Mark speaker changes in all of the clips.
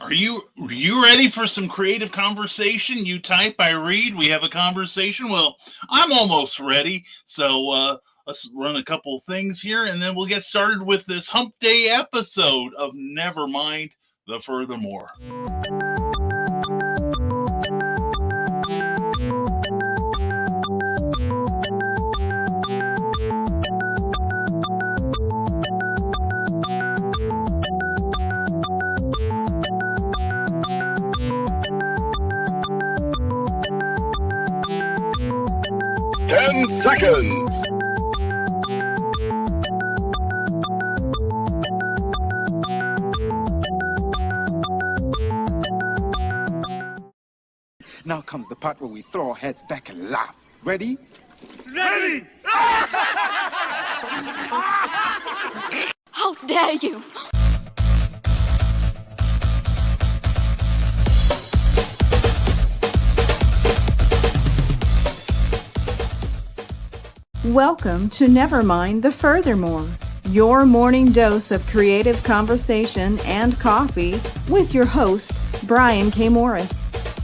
Speaker 1: Are you ready for some creative conversation? You type, I read, we have a conversation. Well, I'm almost ready. So let's run a couple things here and then we'll get started with this Hump Day episode of Nevermind the Furthermore.
Speaker 2: 10 seconds.
Speaker 3: Now comes the part where we throw our heads back and laugh. Ready?
Speaker 2: Ready!
Speaker 4: How dare you!
Speaker 5: Welcome to Nevermind the Furthermore, your morning dose of creative conversation and coffee with your host, Brian K. Morris,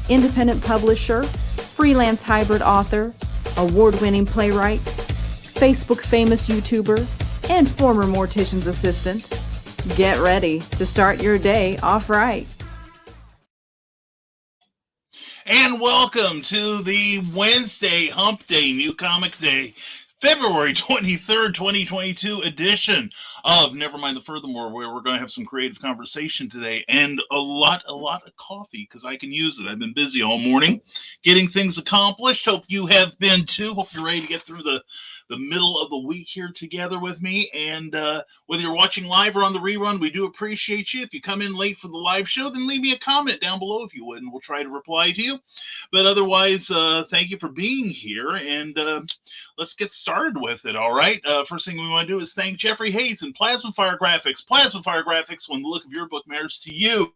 Speaker 5: independent publisher, freelance hybrid author, award-winning playwright, Facebook famous YouTuber, and former mortician's assistant. Get ready to start your day off right.
Speaker 1: And welcome to the Wednesday Hump Day, New Comic Day, February 23rd, 2022 edition of Nevermind the Furthermore, where we're going to have some creative conversation today and a lot of coffee because I can use it. I've been busy all morning getting things accomplished. Hope you have been too. Hope you're ready to get through the middle of the week here together with me. And whether you're watching live or on the rerun, we do appreciate you. If you come in late for the live show, then leave me a comment down below if you would, and we'll try to reply to you. But otherwise, thank you for being here, and let's get started with it, all right? First thing we want to do is thank Jeffrey Hayes and Plasma Fire Graphics. Plasma Fire Graphics, when the look of your book matters to you.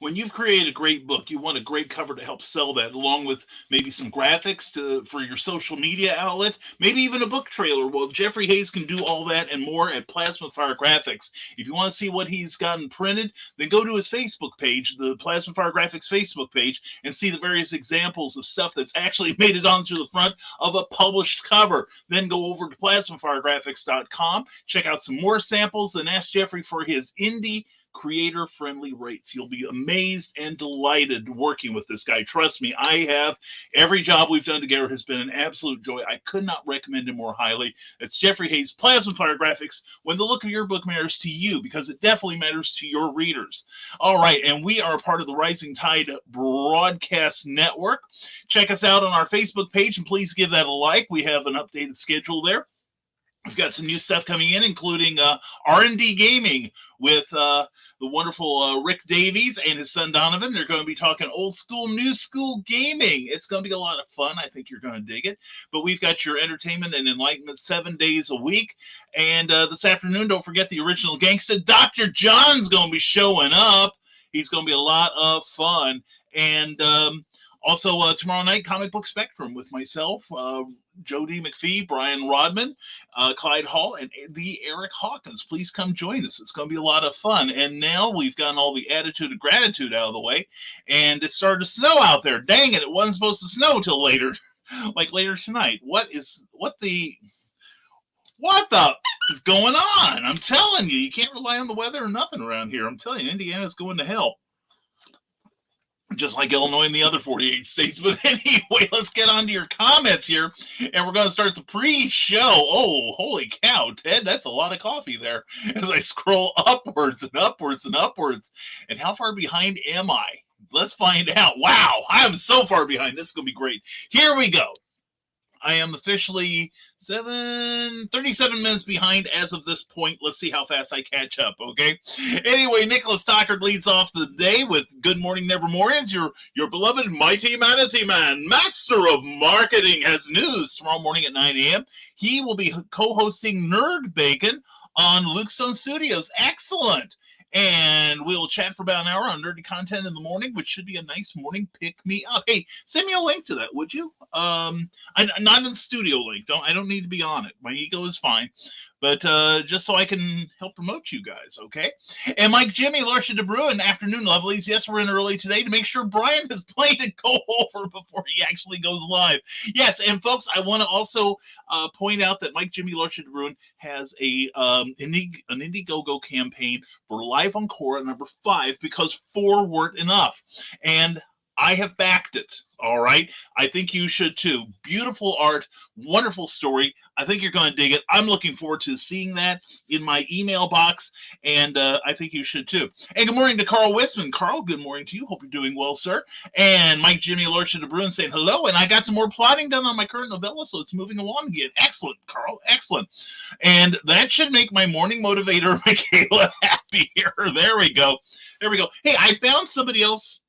Speaker 1: When you've created a great book, you want a great cover to help sell that, along with maybe some graphics for your social media outlet, maybe even a book trailer. Well, Jeffrey Hayes can do all that and more at Plasma Fire Graphics. If you want to see what he's gotten printed, then go to his Facebook page, the Plasma Fire Graphics Facebook page, and see the various examples of stuff that's actually made it onto the front of a published cover. Then go over to plasmafiregraphics.com, check out some more samples, and ask Jeffrey for his indie creator-friendly rates. You'll be amazed and delighted working with this guy. Trust me, I have. Every job we've done together has been an absolute joy. I could not recommend him more highly. It's Jeffrey Hayes, Plasma Fire Graphics, when the look of your book matters to you, because it definitely matters to your readers. All right, and we are part of the Rising Tide Broadcast Network. Check us out on our Facebook page, and please give that a like. We have an updated schedule there. We've got some new stuff coming in, including R&D Gaming with the wonderful Rick Davies and his son Donovan. They're going to be talking old school, new school gaming. It's going to be a lot of fun. I think you're going to dig it. But we've got your entertainment and enlightenment 7 days a week. And this afternoon, don't forget the original gangsta. Dr. John's going to be showing up. He's going to be a lot of fun. And also, tomorrow night, Comic Book Spectrum with myself, Joe D. McPhee, Brian Rodman, Clyde Hall, and the Eric Hawkins. Please come join us. It's going to be a lot of fun. And now we've gotten all the attitude of gratitude out of the way, and it started to snow out there. Dang it, it wasn't supposed to snow till later, like later tonight. What the is going on? I'm telling you, you can't rely on the weather or nothing around here. I'm telling you, Indiana's going to hell. Just like Illinois and the other 48 states. But anyway, let's get on to your comments here. And we're going to start the pre-show. Oh, holy cow, Ted, that's a lot of coffee there. As I scroll upwards and upwards and upwards. And how far behind am I? Let's find out. Wow, I am so far behind. This is going to be great. Here we go. I am officially 37 minutes behind as of this point. Let's see how fast I catch up, okay? Anyway, Nicholas Stockard leads off the day with Good Morning Nevermore as your beloved Mighty Manatee Man, Master of Marketing, has news tomorrow morning at 9 a.m. He will be co-hosting Nerd Bacon on Luke Stone Studios. Excellent. And we'll chat for about an hour on nerdy content in the morning, which should be a nice morning pick me up. Hey, send me a link to that, would you? I'm not in the studio link. I don't need to be on it. My ego is fine. But just so I can help promote you guys, okay? And Mike, Jimmy, Larcia DeBruin, afternoon lovelies. Yes, we're in early today to make sure Brian has played and go over before he actually goes live. Yes, and folks, I want to also point out that Mike, Jimmy, Larcia DeBruin has an Indiegogo campaign for Live Encore number 5 because 4 weren't enough. And I have backed it. All right. I think you should too. Beautiful art, wonderful story. I think you're going to dig it. I'm looking forward to seeing that in my email box, and I think you should too. And good morning to Carl Witzman. Carl, good morning to you. Hope you're doing well, sir. And Mike, Jimmy, Larcia DeBruin saying hello. And I got some more plotting done on my current novella, so it's moving along again. Excellent, Carl. Excellent. And that should make my morning motivator, Michaela, happy here. There we go. There we go. Hey, I found somebody else.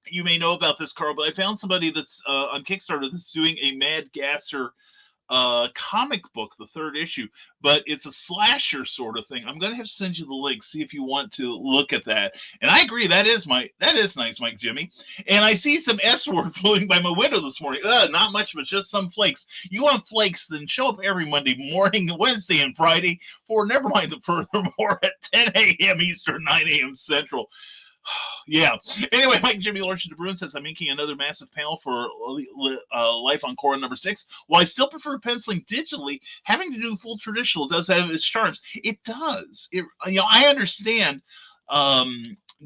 Speaker 1: You may know about this, Carl, but I found somebody that's on Kickstarter that's doing a Mad Gasser comic book, the 3rd issue, but it's a slasher sort of thing. I'm going to have to send you the link, see if you want to look at that. And I agree, that is nice, Mike Jimmy. And I see some S-word floating by my window this morning. Not much, but just some flakes. You want flakes, then show up every Monday morning, Wednesday, and Friday for Nevermind the Furthermore at 10 a.m. Eastern, 9 a.m. Central. Yeah. Anyway, Mike, Jimmy, Larcia DeBruin says I'm inking another massive panel for Life on Cora number 6. While I still prefer penciling digitally, having to do full traditional does have its charms. It does. I understand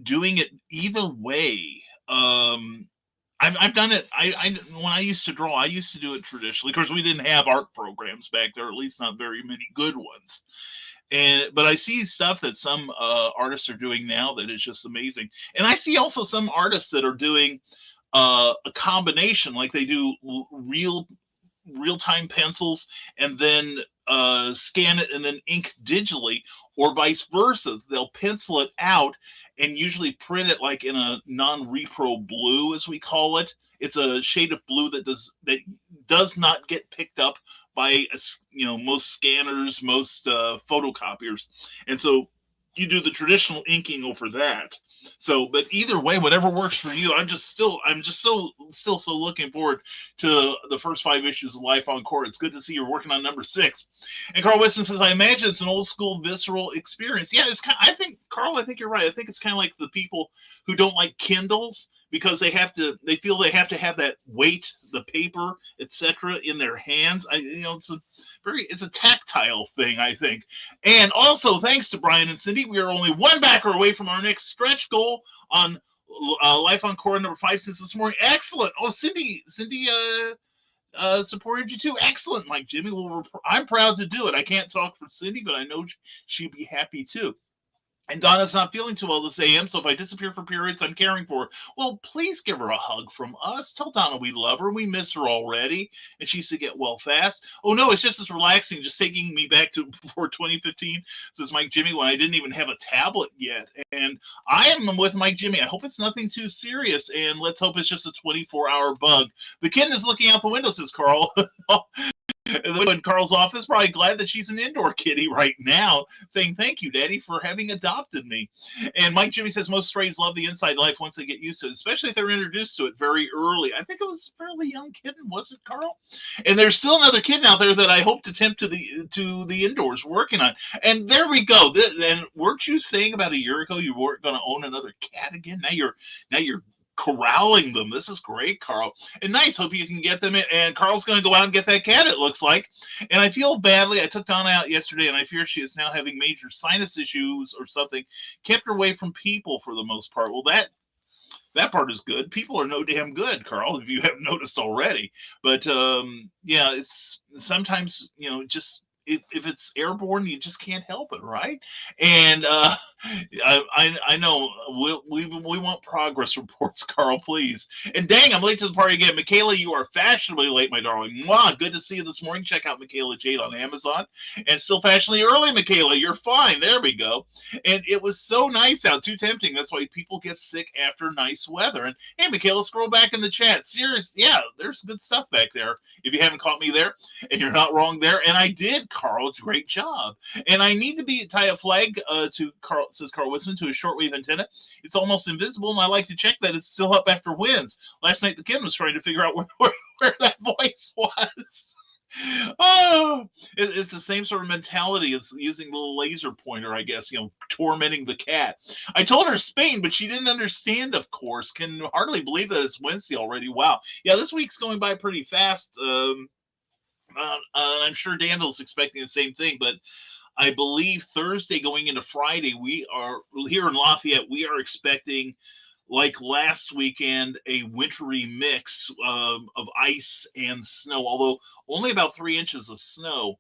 Speaker 1: doing it either way. I've done it. When I used to draw, I used to do it traditionally. Of course, we didn't have art programs back there, at least not very many good ones. But I see stuff that some artists are doing now that is just amazing. And I see also some artists that are doing a combination, like they do real-time pencils and then scan it and then ink digitally, or vice versa. They'll pencil it out and usually print it like in a non-repro blue, as we call it. It's a shade of blue that does not get picked up by most scanners, most photocopiers, and so you do the traditional inking over that. So, but either way, whatever works for you, I'm just so looking forward to the first 5 issues of Life on Core. It's good to see you're working on number 6. And Carl Weston says, I imagine it's an old school visceral experience. Yeah, it's kind of, I think you're right. I think it's kind of like the people who don't like Kindles because they feel they have to have that weight, the paper, etc., in their hands. It's a tactile thing, I think. And also, thanks to Brian and Cindy, we are only one backer away from our next stretch goal on Life on Core number 5 since this morning. Excellent. Oh, Cindy supported you too. Excellent, Mike Jimmy. Well, I'm proud to do it. I can't talk for Cindy, but I know she'd be happy too. And Donna's not feeling too well this AM, so if I disappear for periods, I'm caring for her. Well, please give her a hug from us. Tell Donna we love her. We miss her already, and she used to get well fast. Oh, no, it's just as relaxing, just taking me back to before 2015, says Mike Jimmy, when I didn't even have a tablet yet. And I am with Mike Jimmy. I hope it's nothing too serious, and let's hope it's just a 24-hour bug. The kitten is looking out the window, says Carl. In Carl's office, probably glad that she's an indoor kitty right now, saying thank you, Daddy, for having adopted me. And Mike Jimmy says most strays love the inside life once they get used to it, especially if they're introduced to it very early. I think it was a fairly young kitten, was it, Carl? And there's still another kitten out there that I hope to tempt to the indoors working on. And there we go. And weren't you saying about a year ago you weren't going to own another cat again? Now you're corralling them. This is great, Carl. And nice. Hope you can get them in. And Carl's going to go out and get that cat, it looks like. And I feel badly. I took Donna out yesterday, and I fear she is now having major sinus issues or something. Kept her away from people for the most part. Well, that part is good. People are no damn good, Carl, if you haven't noticed already. But, yeah, it's sometimes, just if it's airborne, you just can't help it, right? And I know we want progress reports, Carl, please. And dang, I'm late to the party again. Michaela, you are fashionably late, my darling. Mwah, good to see you this morning. Check out Michaela Jade on Amazon. And still fashionably early, Michaela. You're fine. There we go. And it was so nice out, too tempting. That's why people get sick after nice weather. And hey, Michaela, scroll back in the chat. Serious, yeah, there's good stuff back there. If you haven't caught me there, and you're not wrong there. And I did, Carl. Great job. And I need to tie a flag to Carl, says Carl Wisman, to a shortwave antenna. It's almost invisible, and I like to check that it's still up after winds. Last night, the kid was trying to figure out where that voice was. Oh, it's the same sort of mentality as using the little laser pointer, I guess, tormenting the cat. I told her Spain, but she didn't understand, of course. Can hardly believe that it's Wednesday already. Wow. Yeah, this week's going by pretty fast. I'm sure Danville's expecting the same thing, but I believe Thursday going into Friday, we are here in Lafayette, we are expecting, like last weekend, a wintry mix of ice and snow, although only about 3 inches of snow.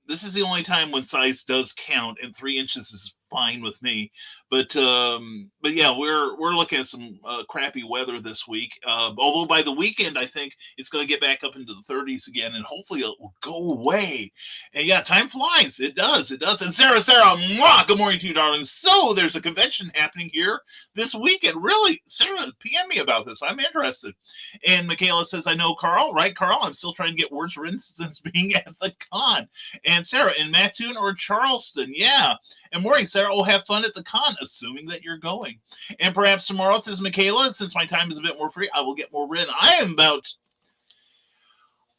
Speaker 1: This is the only time when size does count, and 3 inches is fine with me. But yeah, we're looking at some crappy weather this week. Although by the weekend, I think it's going to get back up into the 30s again, and hopefully it will go away. And yeah, time flies. It does. And Sarah, mwah, good morning to you, darling. So there's a convention happening here this weekend. Really, Sarah, PM me about this. I'm interested. And Michaela says, I know Carl, right, Carl? I'm still trying to get words written since being at the con. And Sarah, in Mattoon or Charleston, yeah. And morning, Sarah, will have fun at the con, assuming that you're going. And perhaps tomorrow, says Michaela, since my time is a bit more free, I will get more written. I am about,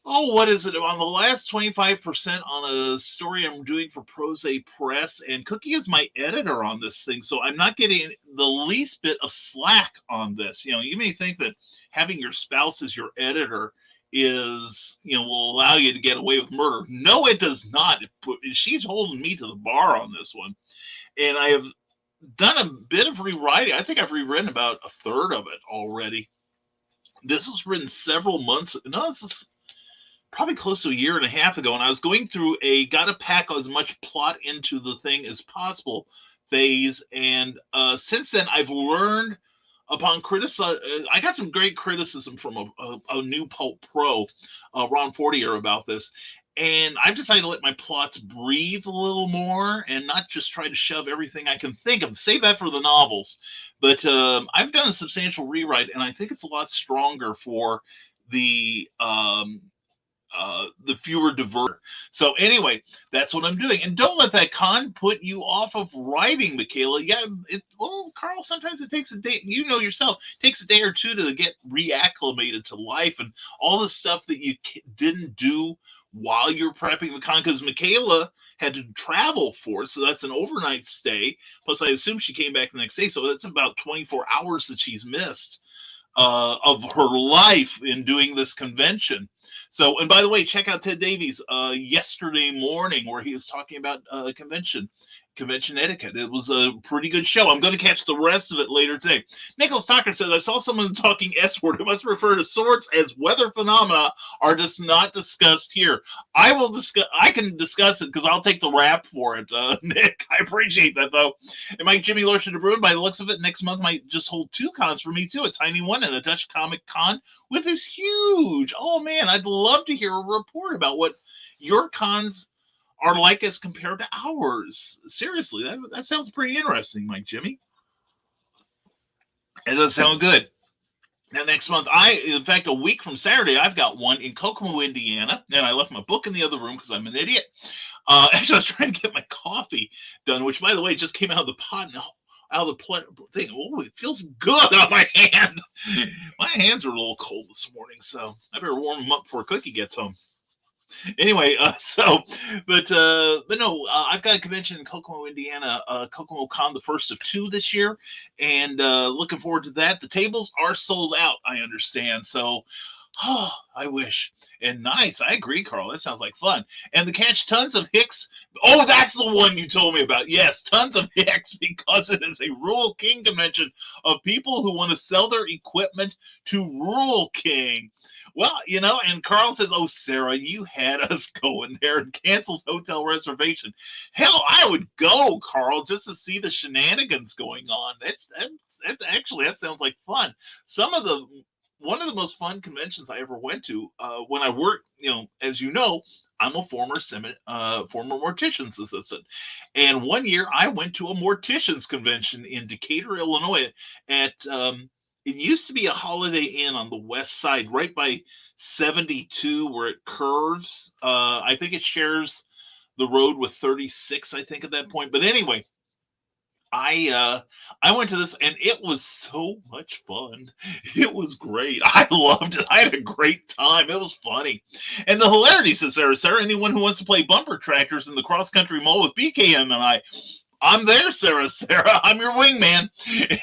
Speaker 1: what is it? On the last 25% on a story I'm doing for Prose Press, and Cookie is my editor on this thing, so I'm not getting the least bit of slack on this. You may think that having your spouse as your editor is, will allow you to get away with murder. No, it does not. She's holding me to the bar on this one. And I have done a bit of rewriting. I think I've rewritten about a third of it already. This was written several months. No, this is probably close to a year and a half ago. And I was going through gotta pack as much plot into the thing as possible phase. And since then, I've learned upon I got some great criticism from a new Pulp Pro, Ron Fortier, about this. And I've decided to let my plots breathe a little more and not just try to shove everything I can think of. Save that for the novels. But I've done a substantial rewrite, and I think it's a lot stronger for the fewer divert. So anyway, that's what I'm doing. And don't let that con put you off of writing, Michaela. Yeah, Carl, sometimes it takes a day. You know yourself, it takes a day or two to get reacclimated to life and all the stuff that you didn't do while you're prepping the con, because Michaela had to travel for it, so that's an overnight stay. Plus, I assume she came back the next day, so that's about 24 hours that she's missed of her life in doing this convention. So, and by the way, check out Ted Davies yesterday morning, where he was talking about convention etiquette. It was a pretty good show. I'm going to catch the rest of it later today. Nicholas Tucker says, I saw someone talking S-word. It must refer to sorts as weather phenomena are just not discussed here. I can discuss it because I'll take the rap for it, Nick. I appreciate that, though. And Mike Jimmy Lorson de Bruin, by the looks of it, next month might just hold 2 cons for me, too. A tiny one and a Dutch Comic Con, with this huge. Oh, man, I'd love to hear a report about what your cons are like as compared to ours. Seriously, that sounds pretty interesting, Mike Jimmy. It does sound good. Now, next month, in fact, a week from Saturday, I've got one in Kokomo, Indiana, and I left my book in the other room because I'm an idiot. Actually, I was trying to get my coffee done, which, by the way, just came out of the pot now. Out of the thing. Oh, it feels good on my hand. My hands are a little cold this morning, so I better warm them up before Cookie gets home. Anyway, but no, I've got a convention in Kokomo, Indiana, Kokomo Con, the first of 2 this year, and looking forward to that. The tables are sold out, I understand, so Oh, I wish. And nice. I agree, Carl. That sounds like fun. And to catch tons of Hicks. Oh, that's the one you told me about. Yes, tons of Hicks, because it is a Rural King convention of people who want to sell their equipment to Rural King. Well, and Carl says, "Oh, Sarah, you had us going there," and cancels hotel reservation. Hell, I would go, Carl, just to see the shenanigans going on. That's actually, that sounds like fun. One of the most fun conventions I ever went to when I worked, as you know, I'm a former mortician's assistant. And one year I went to a mortician's convention in Decatur, Illinois at, it used to be a Holiday Inn on the west side, right by 72 where it curves. I think it shares the road with 36, I think, at that point. But anyway, I went to this and it was so much fun. It was great. I loved it. I had a great time. It was funny. And the hilarity, says Sarah, anyone who wants to play bumper tractors in the cross country mall with BKM and I'm there, Sarah. I'm your wingman.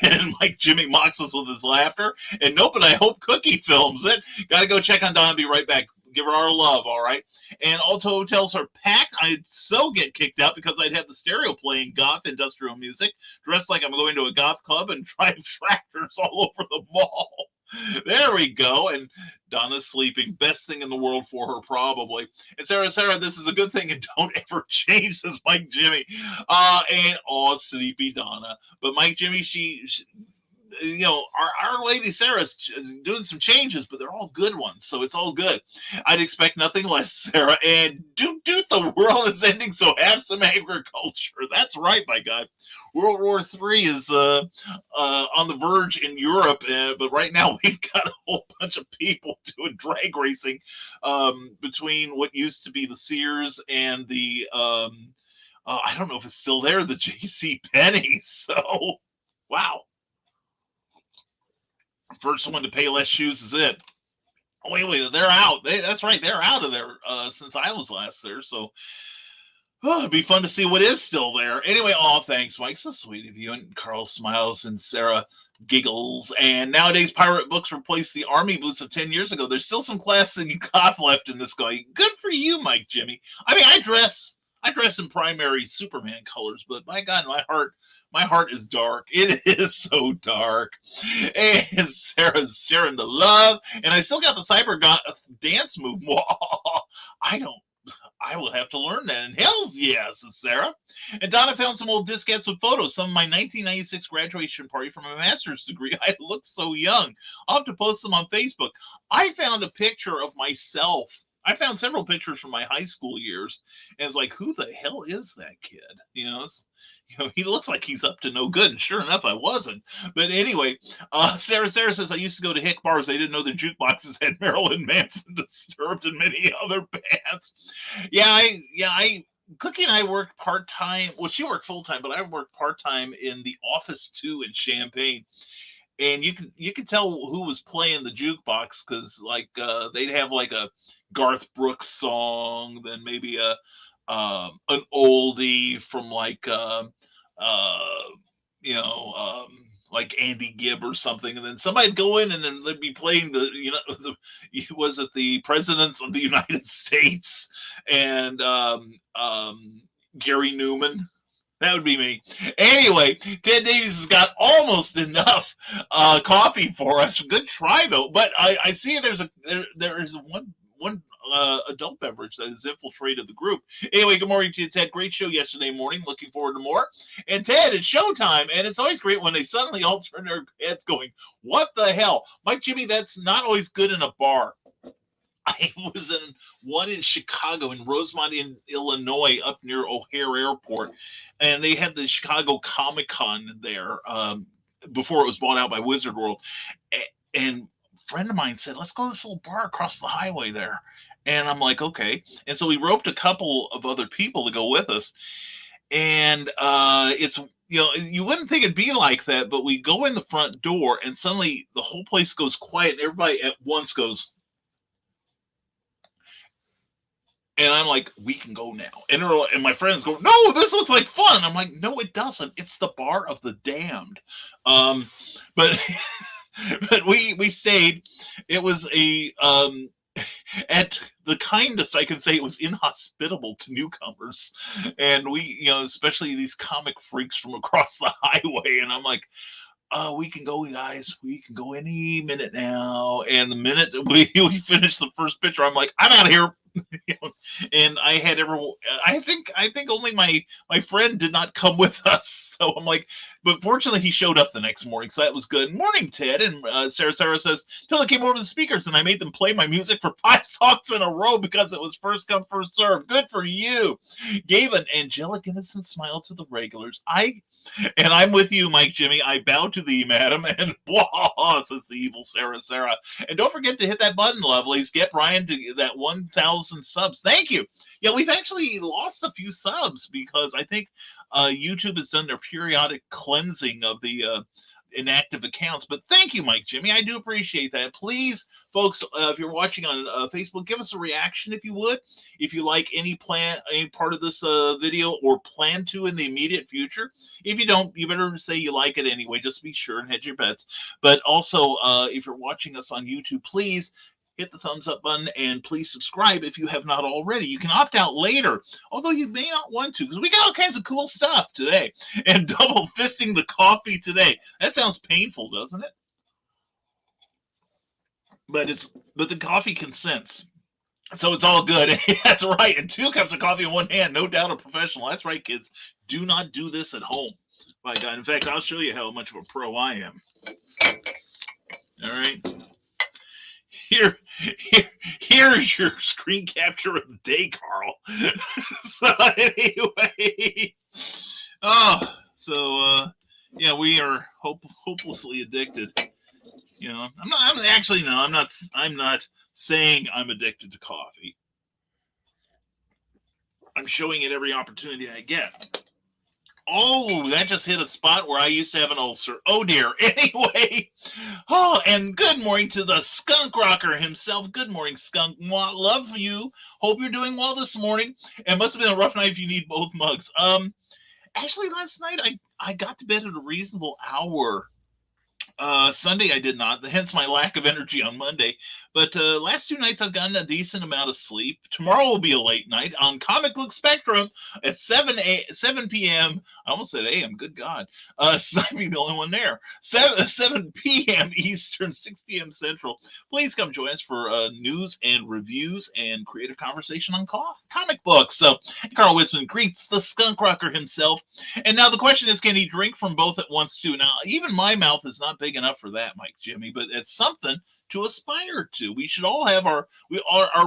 Speaker 1: And Mike Jimmy mocks us with his laughter. And nope, and I hope Cookie films it. Got to go check on Donna. Be right back. Give her our love, all right? And Alto hotels are packed. I'd so get kicked out because I'd have the stereo playing goth industrial music, dressed like I'm going to a goth club, and drive tractors all over the mall. There we go. And Donna's sleeping. Best thing in the world for her, probably. And Sarah, this is a good thing, and don't ever change, says Mike Jimmy. And sleepy Donna. But Mike Jimmy, she our lady Sarah's doing some changes, but they're all good ones, so it's all good. I'd expect nothing less, Sarah. And dude, the world is ending, so have some agriculture. That's right, my God. World War III is on the verge in Europe, but right now we've got a whole bunch of people doing drag racing between what used to be the Sears and the I don't know if it's still there, the J.C. Penney. So, wow. First one to pay less shoes is it. Oh, wait, they're out. That's right, they're out of there since I was last there. So it'd be fun to see what is still there. Anyway, thanks, Mike. So sweet of you. And Carl smiles and Sarah giggles. And nowadays, pirate books replace the army boots of 10 years ago. There's still some classic goth left in this guy. Good for you, Mike Jimmy. I mean, I dress in primary Superman colors, but my God, my heart is dark. It is so dark. And Sarah's sharing the love. And I still got the cyber dance move. I will have to learn that. And hells yes, says Sarah. And Donna found some old diskettes with photos. Some of my 1996 graduation party from a master's degree. I look so young. I'll have to post them on Facebook. I found a picture of myself. I found several pictures from my high school years. And it's like, who the hell is that kid? He looks like he's up to no good, and sure enough, I wasn't. But anyway, Sarah says, I used to go to hick bars. They didn't know the jukeboxes had Marilyn Manson, Disturbed, and many other bands. Cookie and I worked part-time. Well, she worked full-time, but I worked part-time in the Office 2 in Champaign. And you could tell who was playing the jukebox because they'd have like a Garth Brooks song, then maybe an oldie from like Andy Gibb or something, and then somebody'd go in and then they'd be playing was it the presidents of the United States and Gary Newman. That would be me. Anyway, Ted Davies has got almost enough coffee for us. Good try though, but I see there is one adult beverage that has infiltrated the group. Anyway, good morning to you, Ted. Great show yesterday morning. Looking forward to more. And Ted, it's showtime, and it's always great when they suddenly all turn their heads going, what the hell? Mike Jimmy, that's not always good in a bar. I was in one in Chicago, in Rosemont, in Illinois, up near O'Hare Airport, and they had the Chicago Comic-Con there before it was bought out by Wizard World. And a friend of mine said, let's go to this little bar across the highway there. And I'm like, okay. And so we roped a couple of other people to go with us. And it's, you wouldn't think it'd be like that, but we go in the front door and suddenly the whole place goes quiet and everybody at once goes, and I'm like, we can go now. And my friends go, no, this looks like fun. I'm like, no, it doesn't. It's the bar of the damned. But but we stayed. It was a at the kindest I can say, it was inhospitable to newcomers, and we, especially these comic freaks from across the highway, and I'm like, we can go, guys. We can go any minute now. And the minute we finished the first picture, I'm like, I'm out of here. And I had everyone. I think only my friend did not come with us. So I'm like, but fortunately he showed up the next morning, so that was good. Morning, Ted. And Sarah says, till I came over to the speakers and I made them play my music for 5 songs in a row because it was first come first serve. Good for you. Gave an angelic innocent smile to the regulars. And I'm with you, Mike Jimmy. I bow to thee, madam. And blah, says the evil Sarah. And don't forget to hit that button, lovelies. Get Brian to that 1,000 subs. Thank you. Yeah, we've actually lost a few subs because I think YouTube has done their periodic cleansing of the inactive accounts. But thank you, Mike Jimmy. I do appreciate that. Please, folks, if you're watching on Facebook, give us a reaction if you would. If you like any part of this video or plan to in the immediate future. If you don't, you better say you like it anyway. Just be sure and hedge your bets. But also, if you're watching us on YouTube, please hit the thumbs up button and please subscribe if you have not already. You can opt out later, although you may not want to, because we got all kinds of cool stuff today. And double fisting the coffee today. That sounds painful, doesn't it? But the coffee consents. So it's all good. That's right. And 2 cups of coffee in one hand, no doubt a professional. That's right, kids. Do not do this at home. My God. In fact, I'll show you how much of a pro I am. All right. Here's your screen capture of the day, Carl. So anyway, yeah, we are hopelessly addicted. I'm not saying I'm addicted to coffee. I'm showing it every opportunity I get. Oh, that just hit a spot where I used to have an ulcer. Oh, dear. Anyway. And good morning to the skunk rocker himself. Good morning, skunk. Love you. Hope you're doing well this morning. It must have been a rough night if you need both mugs. Actually, last night I got to bed at a reasonable hour. Sunday I did not, hence my lack of energy on Monday. But last 2 nights I've gotten a decent amount of sleep. Tomorrow will be a late night on Comic Book Spectrum at 7 p.m. I almost said a.m. Good God. I'd be the only one there. 7 p.m. Eastern, 6 p.m. Central. Please come join us for news and reviews and creative conversation on comic books. So Carl Witzman greets the skunk rocker himself. And now the question is, can he drink from both at once too? Now, even my mouth is not big enough for that, Mike Jimmy, but it's something to aspire to. We should all have our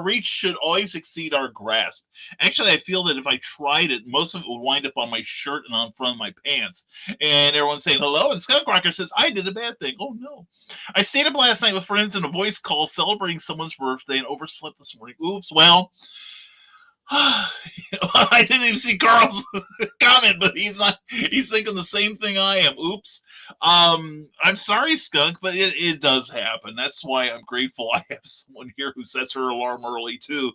Speaker 1: reach should always exceed our grasp. Actually, I feel that if I tried it, most of it would wind up on my shirt and on front of my pants. And everyone's saying hello, and Skunk Rocker says, I did a bad thing. Oh no. I stayed up last night with friends in a voice call celebrating someone's birthday and overslept this morning. Oops, well, I didn't even see Carl's comment, but he's thinking the same thing I am. Oops. I'm sorry, Skunk, but it does happen. That's why I'm grateful I have someone here who sets her alarm early too.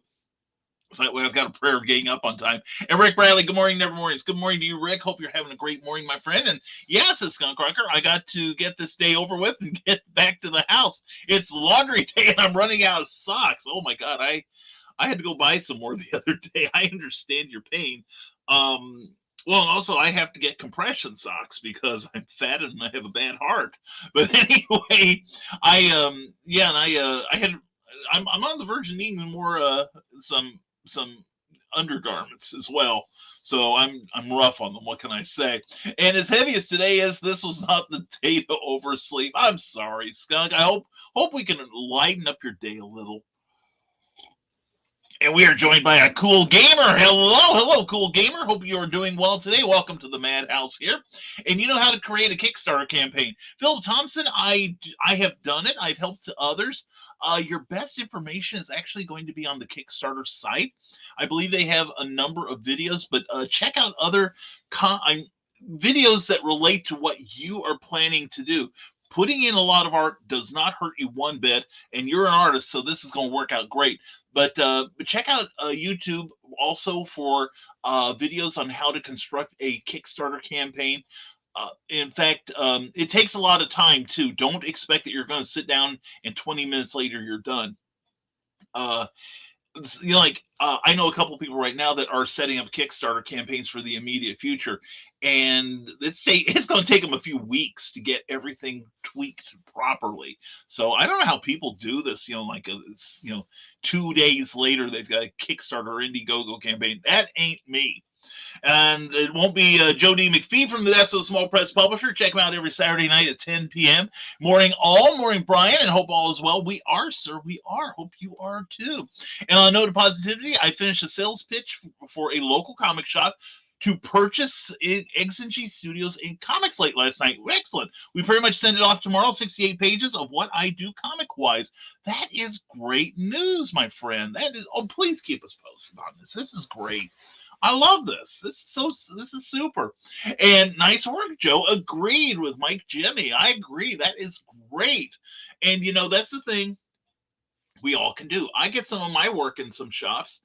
Speaker 1: So that way I've got a prayer of getting up on time. And Rick Bradley, good morning, Never Mornings. Good morning to you, Rick. Hope you're having a great morning, my friend. And yes, it's Skunk Rocker. I got to get this day over with and get back to the house. It's laundry day and I'm running out of socks. Oh my God, I had to go buy some more the other day. I understand your pain. Well, also I have to get compression socks because I'm fat and I have a bad heart. But anyway, I'm on the verge of needing more some undergarments as well. So I'm rough on them. What can I say? And as heavy as today is, this was not the day to oversleep. I'm sorry, Skunk. I hope we can lighten up your day a little. And we are joined by a cool gamer. Hello, cool gamer. Hope you are doing well today. Welcome to the Madhouse here. And you know how to create a Kickstarter campaign. Philip Thompson, I have done it. I've helped others. Your best information is actually going to be on the Kickstarter site. I believe they have a number of videos, but check out other videos that relate to what you are planning to do. Putting in a lot of art does not hurt you one bit, and you're an artist, so this is going to work out great. But check out YouTube also for videos on how to construct a Kickstarter campaign. In fact, it takes a lot of time too. Don't expect that you're going to sit down and 20 minutes later you're done. Uh, I know a couple people right now that are setting up Kickstarter campaigns for the immediate future, and it's going to take them a few weeks to get everything tweaked properly. So I don't know how people do this. 2 days later they've got a Kickstarter Indiegogo campaign. That ain't me. And it won't be Joe D. McPhee from the Deso Small Press Publisher. Check him out every Saturday night at 10 p.m. Morning, Brian, and hope all is well. We are, sir. We are. Hope you are too. And on a note of positivity, I finished a sales pitch for a local comic shop to purchase Exingee Studios in Comics late last night. Excellent. We pretty much send it off tomorrow, 68 pages of what I do comic-wise. That is great news, my friend. Please keep us posted on this. This is great. I love this. This is super. And nice work, Joe. Agreed with Mike Jimmy. I agree. That is great. And that's the thing we all can do. I get some of my work in some shops.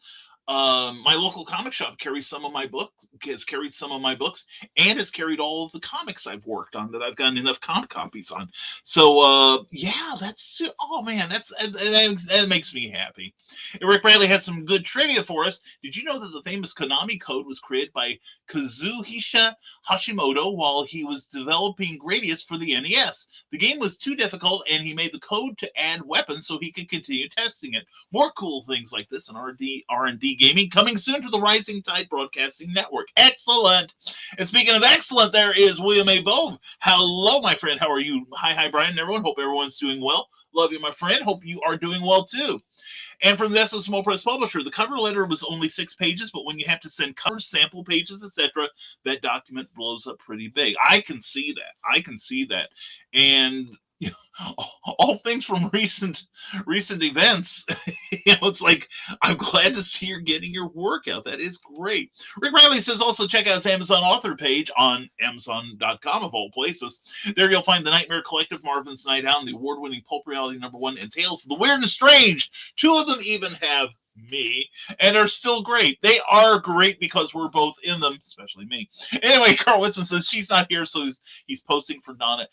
Speaker 1: My local comic shop carries some of my books, has carried some of my books, and has carried all of the comics I've worked on that I've gotten enough comp copies on. So yeah, that makes me happy. And Rick Bradley has some good trivia for us. Did you know that the famous Konami code was created by Kazuhisa Hashimoto while he was developing Gradius for the NES? The game was too difficult, and he made the code to add weapons so he could continue testing it. More cool things like this in R&D gaming coming soon to the Rising Tide Broadcasting Network. Excellent. And speaking of excellent, there is William A. Bove. Hello, my friend. How are you? Hi, Brian and everyone. Hope everyone's doing well. Love you, my friend. Hope you are doing well, too. And from the Deso Small Press Publisher, the cover letter was only 6 pages, but when you have to send covers, sample pages, etc., that document blows up pretty big. I can see that. And all things from recent events. It's like, I'm glad to see you're getting your work out. That is great. Rick Riley says also check out his Amazon author page on Amazon.com of all places. There you'll find the Nightmare Collective, Marvin's Night Out, and the award-winning Pulp Reality #1 and Tales of the Weird and Strange. 2 of them even have me, and are still great. They are great because we're both in them, especially me. Anyway, Carl Witzman says she's not here, so he's posting for Donna.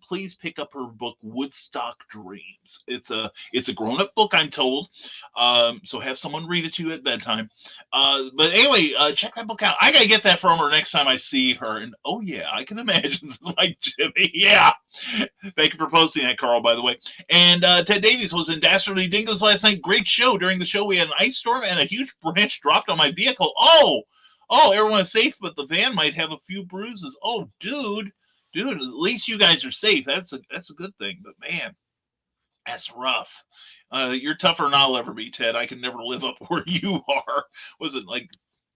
Speaker 1: Please pick up her book Woodstock Dreams. It's a grown-up book, I'm told. So have someone read it to you at bedtime. But anyway, check that book out. I gotta get that from her next time I see her. And oh yeah, I can imagine. This is my Jimmy. Yeah. Thank you for posting that, Carl, by the way. And Ted Davies was in Dastardly Dingoes last night. Great show. During the show, we had an ice storm and a huge branch dropped on my vehicle. Oh, everyone is safe, but the van might have a few bruises. Oh, dude, at least you guys are safe. That's a good thing. But man, that's rough. You're tougher than I'll ever be, Ted. I can never live up where you are. Was it like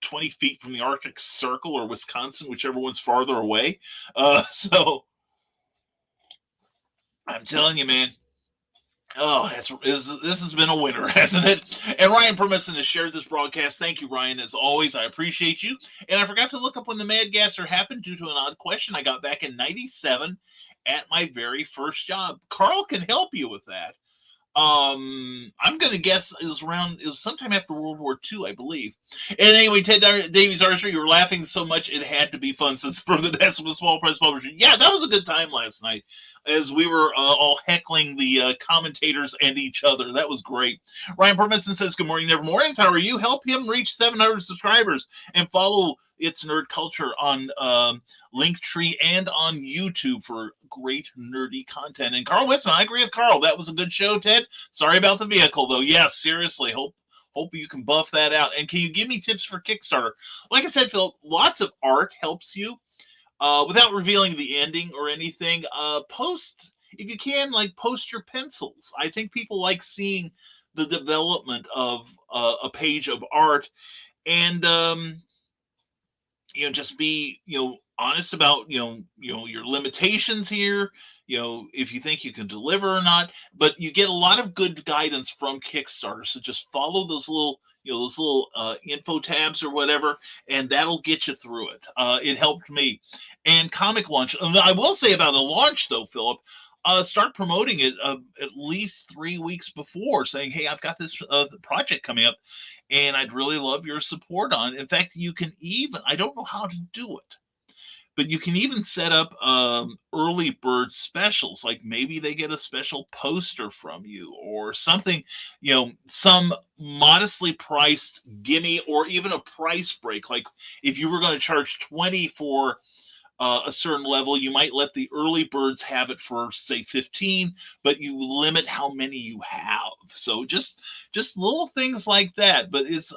Speaker 1: 20 feet from the Arctic Circle or Wisconsin, whichever one's farther away? So I'm telling you, man. Oh, this has been a winter, hasn't it? And Ryan Permisson has shared this broadcast. Thank you, Ryan, as always. I appreciate you. And I forgot to look up when the Mad Gasser happened due to an odd question I got back in 97 at my very first job. Carl can help you with that. I'm going to guess it was sometime after World War II, I believe. And anyway, Ted Davies Archer, you were laughing so much it had to be fun since for the Decimal Small Press Publisher. Yeah, that was a good time last night as we were all heckling the commentators and each other. That was great. Ryan Permisson says, good morning, Nevermornings. How are you? Help him reach 700 subscribers and follow It's Nerd Culture on Linktree and on YouTube for great nerdy content. And Carl Witzman, I agree with Carl. That was a good show, Ted. Sorry about the vehicle, though. Yes, seriously. Hope you can buff that out. And can you give me tips for Kickstarter? Like I said, Phil, lots of art helps you. Without revealing the ending or anything, post, if you can, post your pencils. I think people like seeing the development of a page of art. And just be honest about your limitations here, if you think you can deliver or not. But you get a lot of good guidance from Kickstarter, so just follow those little info tabs or whatever, and that'll get you through it. It helped me. And comic launch, I will say about a launch though, Philip, start promoting it at least 3 weeks before, saying, hey, I've got this project coming up and I'd really love your support on. In fact, you can even, I don't know how to do it, But you can even set up early bird specials, like maybe they get a special poster from you or something, some modestly priced gimme, or even a price break. Like if you were going to charge 20 for a certain level, you might let the early birds have it for say 15, but you limit how many you have. So just little things like that. But it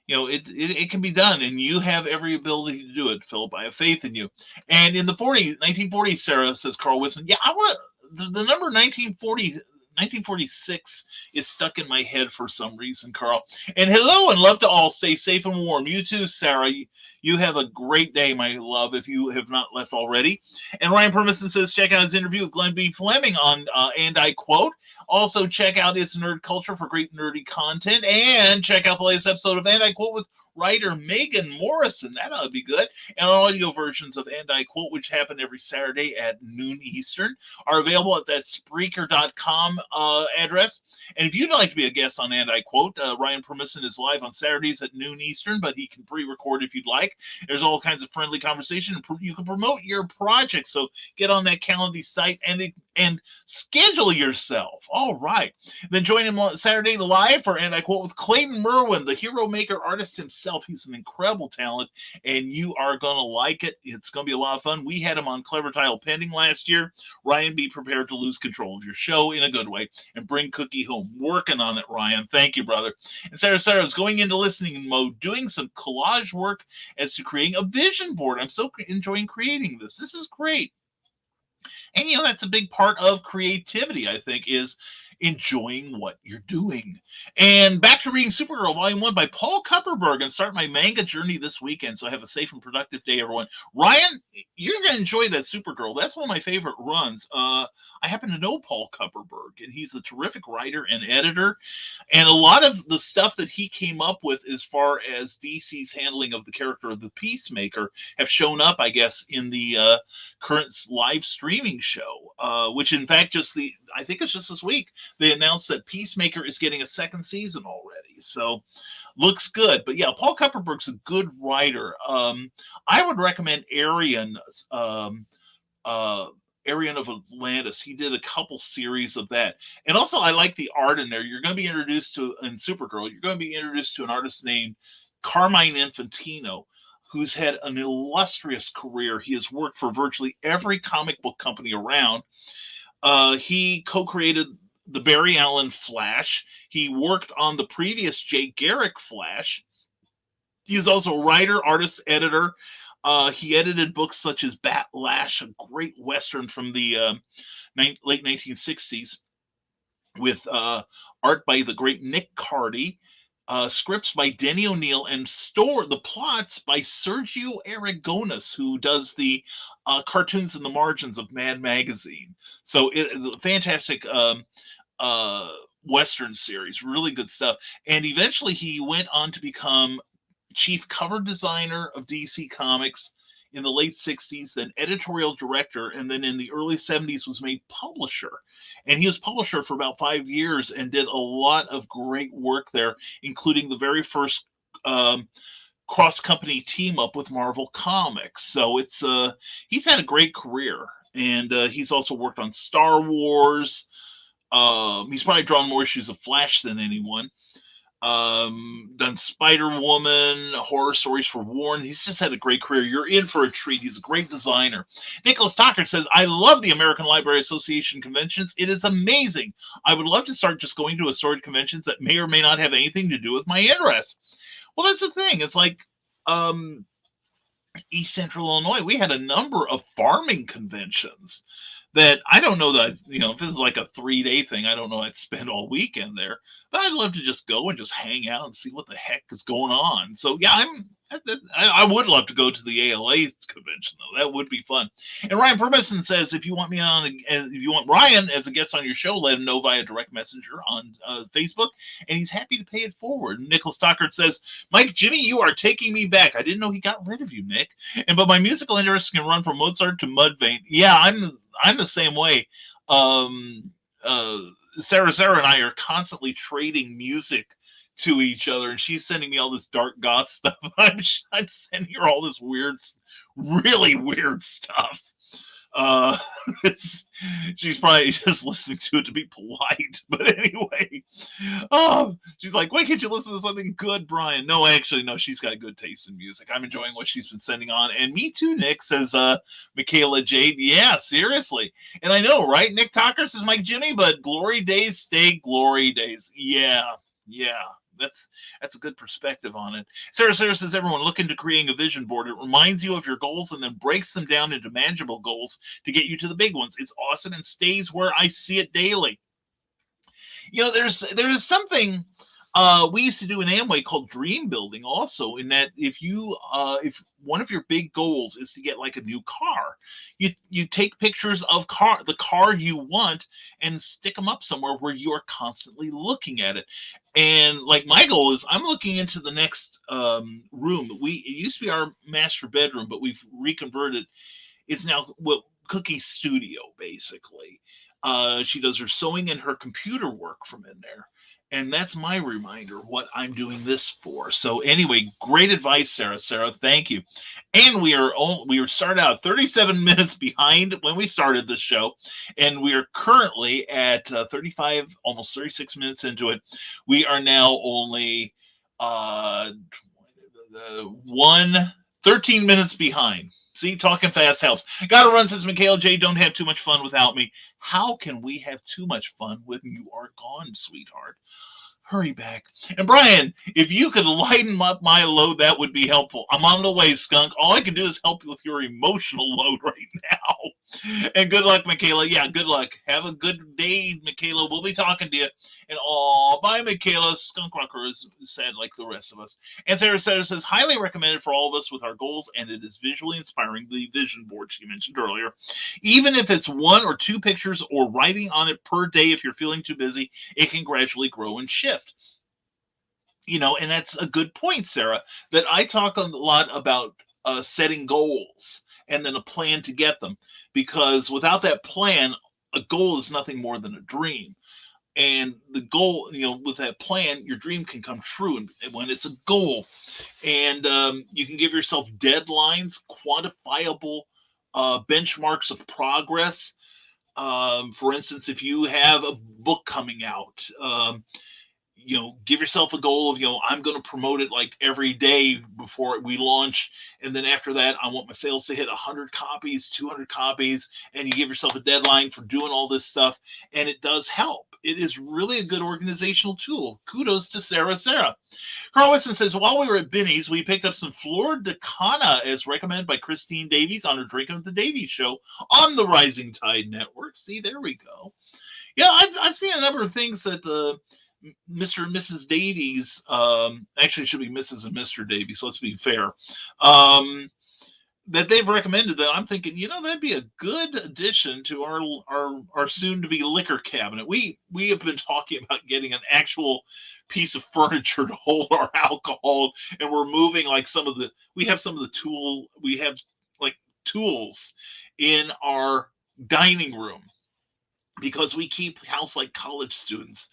Speaker 1: it can be done, and you have every ability to do it, Philip. I have faith in you. And in the 1940s, Sarah says, Carl Wisman, yeah, I want the number 1946 is stuck in my head for some reason, Carl. And hello, and love to all. Stay safe and warm. You too, Sarah. You have a great day, my love, if you have not left already. And Ryan Permison says, check out his interview with Glenn B. Fleming on And I Quote. Also, check out It's Nerd Culture for great nerdy content. And check out the latest episode of And I Quote with writer Megan Morrison. That ought to be good. And audio versions of And I Quote, which happen every Saturday at noon Eastern, are available at that Spreaker.com address. And if you'd like to be a guest on And I Quote, Ryan Permison is live on Saturdays at noon Eastern, but he can pre-record if you'd like. There's all kinds of friendly conversation. You can promote your project, so get on that Calendly site and schedule yourself. All right. Then join him on Saturday live for And I Quote with Clayton Merwin, the hero maker artist himself. He's an incredible talent, and you are going to like it. It's going to be a lot of fun. We had him on Clever Tile Pending last year. Ryan, be prepared to lose control of your show in a good way and bring Cookie home. Working on it, Ryan. Thank you, brother. And Sarah is going into listening mode, doing some collage work as to creating a vision board. I'm so enjoying creating this. This is great. And, that's a big part of creativity, I think, is enjoying what you're doing. And back to reading Supergirl Volume 1 by Paul Kupperberg and start my manga journey this weekend. So have a safe and productive day, everyone. Ryan, you're going to enjoy that Supergirl. That's one of my favorite runs. I happen to know Paul Kupperberg, and he's a terrific writer and editor. And a lot of the stuff that he came up with as far as DC's handling of the character of the Peacemaker have shown up, I guess, in the current live streaming show, which in fact I think it's just this week, they announced that Peacemaker is getting a second season already. So looks good. But yeah, Paul Kupperberg's a good writer. I would recommend Arian of Atlantis. He did a couple series of that. And also I like the art in there. You're going to be introduced to, in Supergirl, you're going to be introduced to an artist named Carmine Infantino, who's had an illustrious career. He has worked for virtually every comic book company around. He co-created the Barry Allen Flash. He worked on the previous Jay Garrick Flash. He was also a writer, artist, editor. He edited books such as Bat Lash, a great Western from the late 1960s, with art by the great Nick Cardy, scripts by Denny O'Neil, and the plots by Sergio Aragonis, who does the cartoons in the margins of Mad Magazine. So it's a fantastic Western series, really good stuff. And eventually he went on to become chief cover designer of DC Comics in the late 60s, then editorial director, and then in the early 70s was made publisher. And he was publisher for about 5 years and did a lot of great work there, including the very first cross-company team-up with Marvel Comics. So he's had a great career. And he's also worked on Star Wars. He's probably drawn more issues of Flash than anyone. Done Spider-Woman, horror stories for Warren. He's just had a great career. You're in for a treat. He's a great designer. Nicholas Tockert says, I love the American Library Association conventions. It is amazing. I would love to start just going to assorted conventions that may or may not have anything to do with my interests. Well, that's the thing. It's like East Central Illinois, we had a number of farming conventions that I don't know that, if this is like a 3-day thing, I don't know I'd spend all weekend there, but I'd love to just go and just hang out and see what the heck is going on. So yeah, I would love to go to the ALA convention though. That would be fun. And Ryan Permison says, if you want Ryan as a guest on your show, let him know via direct messenger on Facebook, and he's happy to pay it forward. Nicholas Stockard says, Mike, Jimmy, you are taking me back. I didn't know he got rid of you, Nick. But my musical interest can run from Mozart to Mudvayne. Yeah, I'm the same way. Sarah and I are constantly trading music to each other, and she's sending me all this dark goth stuff. I'm sending her all this really weird stuff. Uh, she's probably just listening to it to be polite, but anyway, she's like, why can't you listen to something good, Brian? No, actually, no, she's got good taste in music. I'm enjoying what she's been sending on, and me too, Nick, says Michaela Jade. Yeah, seriously. And I know, right? Nick Talker says Mike Jimmy, but glory days stay glory days. Yeah. That's a good perspective on it. Sarah says, everyone look into creating a vision board. It reminds you of your goals and then breaks them down into manageable goals to get you to the big ones. It's awesome and stays where I see it daily. You know, there's something we used to do in Amway called dream building also, in that if one of your big goals is to get like a new car, you take pictures of the car you want and stick them up somewhere where you are constantly looking at it. And like my goal is, I'm looking into the next room. It used to be our master bedroom, but we've reconverted. It's now Cookie's studio, basically. She does her sewing and her computer work from in there. And that's my reminder what I'm doing this for. So anyway, great advice, Sarah. Thank you. And we are started out 37 minutes behind when we started this show, and we are currently at 35, almost 36 minutes into it. We are now only 13 minutes behind. See, talking fast helps. Gotta run, says Michaela J. Don't have too much fun without me. How can we have too much fun when you are gone, sweetheart? Hurry back. And Brian, if you could lighten up my load, that would be helpful. I'm on the way, skunk. All I can do is help you with your emotional load right now. And good luck, Michaela. Yeah, good luck. Have a good day, Michaela. We'll be talking to you. And bye, Michaela. Skunk Rocker is sad like the rest of us. And Sarah says, highly recommended for all of us with our goals, and it is visually inspiring. The vision board she mentioned earlier. Even if it's 1 or 2 pictures or writing on it per day, if you're feeling too busy, it can gradually grow and shift. You know, and that's a good point, Sarah, that I talk a lot about setting goals and then a plan to get them, because without that plan, a goal is nothing more than a dream. And the goal, you know, with that plan, your dream can come true when it's a goal. And you can give yourself deadlines, quantifiable benchmarks of progress. For instance, if you have a book coming out, you know, give yourself a goal of, you know, I'm going to promote it like every day before we launch. And then after that, I want my sales to hit 100 copies, 200 copies. And you give yourself a deadline for doing all this stuff. And it does help. It is really a good organizational tool. Kudos to Sarah. Carl Westman says, while we were at Binny's, we picked up some Flor de Cana as recommended by Christine Davies on her Drinking with the Davies show on the Rising Tide Network. See, there we go. Yeah, I've seen a number of things that the Mr. and Mrs. Davies, actually it should be Mrs. and Mr. Davies, let's be fair, that they've recommended, that I'm thinking, you know, that'd be a good addition to our soon-to-be liquor cabinet. We have been talking about getting an actual piece of furniture to hold our alcohol, and we're moving like we have tools in our dining room, because we keep house like college students.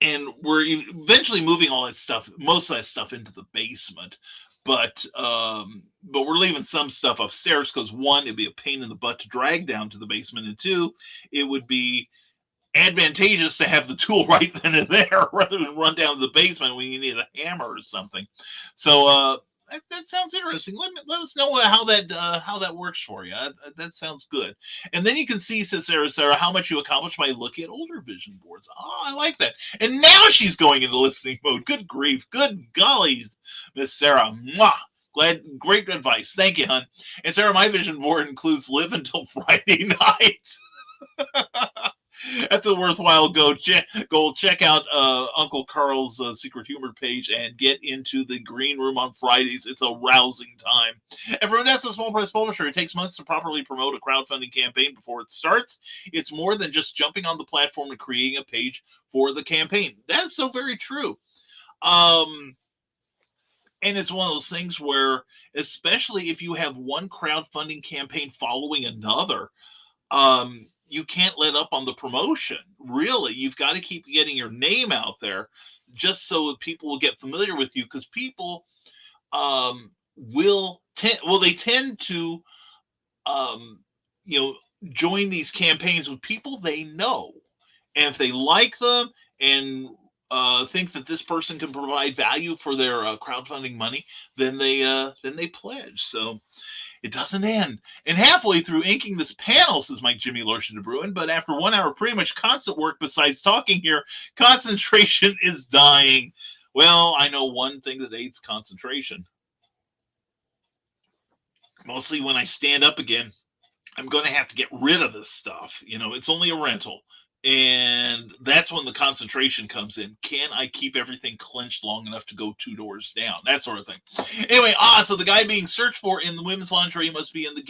Speaker 1: And we're eventually moving all that stuff, most of that stuff, into the basement. But we're leaving some stuff upstairs because, 1, it'd be a pain in the butt to drag down to the basement, and 2, it would be advantageous to have the tool right then and there rather than run down to the basement when you need a hammer or something. So that sounds interesting. Let us know how that works for you. That sounds good. And then you can see, says Sarah, how much you accomplished by looking at older vision boards. Oh, I like that. And now she's going into listening mode. Good grief. Good golly, Miss Sarah. Mwah. Great advice. Thank you, hon. And Sarah, my vision board includes live until Friday night. That's a worthwhile goal. Check out Uncle Carl's Secret Humor page and get into the green room on Fridays. It's a rousing time. And from Odessa Small Press Publisher, it takes months to properly promote a crowdfunding campaign before it starts. It's more than just jumping on the platform and creating a page for the campaign. That is so very true. And it's one of those things where, especially if you have one crowdfunding campaign following another, you can't let up on the promotion. Really, you've got to keep getting your name out there, just so people will get familiar with you, because people they tend to um, you know, join these campaigns with people they know, and if they like them and think that this person can provide value for their crowdfunding money, then they pledge. So it doesn't end. And halfway through inking this panel, says Mike Jimmy Lotion de Bruin, but after 1 hour pretty much constant work besides talking here, concentration is dying. Well, I know one thing that aids concentration. Mostly when I stand up again, I'm going to have to get rid of this stuff. It's only a rental. And that's when the concentration comes in. Can I keep everything clenched long enough to go 2 doors down? That sort of thing. Anyway, so the guy being searched for in the women's lingerie must be in the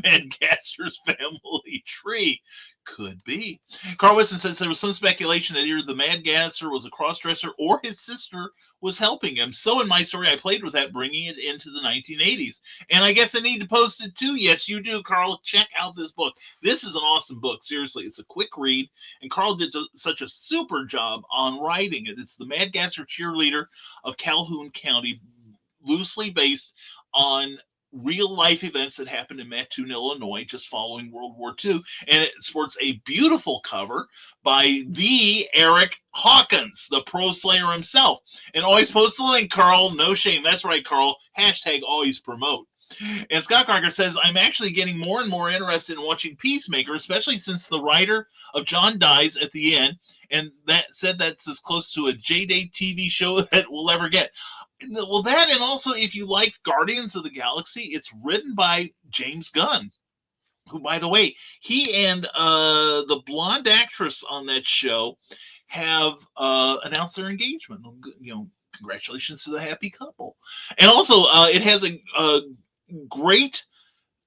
Speaker 1: Madgaster's family tree. Could be. Carl Wisman says there was some speculation that either the Madgaster was a crossdresser or his sister was helping him. So in my story, I played with that, bringing it into the 1980s. And I guess I need to post it too. Yes, you do, Carl. Check out this book. This is an awesome book. Seriously, it's a quick read. And Carl did such a super job on writing it. It's the Madgaster cheerleader of Calhoun County, loosely based on real life events that happened in Mattoon, Illinois, just following World War II. And it sports a beautiful cover by the Eric Hawkins, the pro slayer himself. And always post the link, Carl. No shame. That's right, Carl. # always promote. And Scott Crocker says, I'm actually getting more and more interested in watching Peacemaker, especially since the writer of John dies at the end. And that said that's as close to a J-Day TV show that we'll ever get. Well, that, and also if you like Guardians of the Galaxy, it's written by James Gunn, who, by the way, he and the blonde actress on that show have announced their engagement. Congratulations to the happy couple. And also, it has a great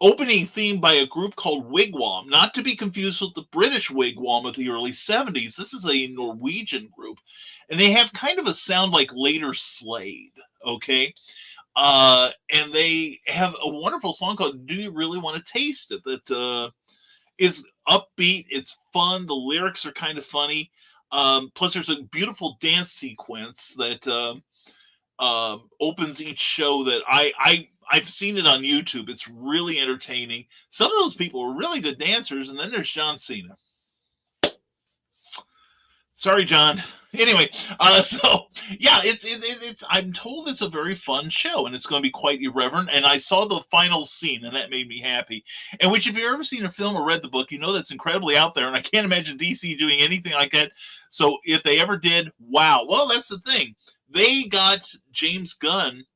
Speaker 1: opening theme by a group called Wigwam, not to be confused with the British Wigwam of the early 70s. This is a Norwegian group, and they have kind of a sound like later Slade, okay? And they have a wonderful song called Do You Really Want to Taste It? That is upbeat, it's fun, the lyrics are kind of funny. Plus there's a beautiful dance sequence that opens each show that I've seen it on YouTube. It's really entertaining. Some of those people are really good dancers, and then there's John Cena. Sorry, John. Anyway, so yeah, it's I'm told it's a very fun show, and it's going to be quite irreverent. And I saw the final scene, and that made me happy. And which, if you've ever seen a film or read the book, you know that's incredibly out there. And I can't imagine DC doing anything like that. So if they ever did, wow. Well, that's the thing. They got James Gunn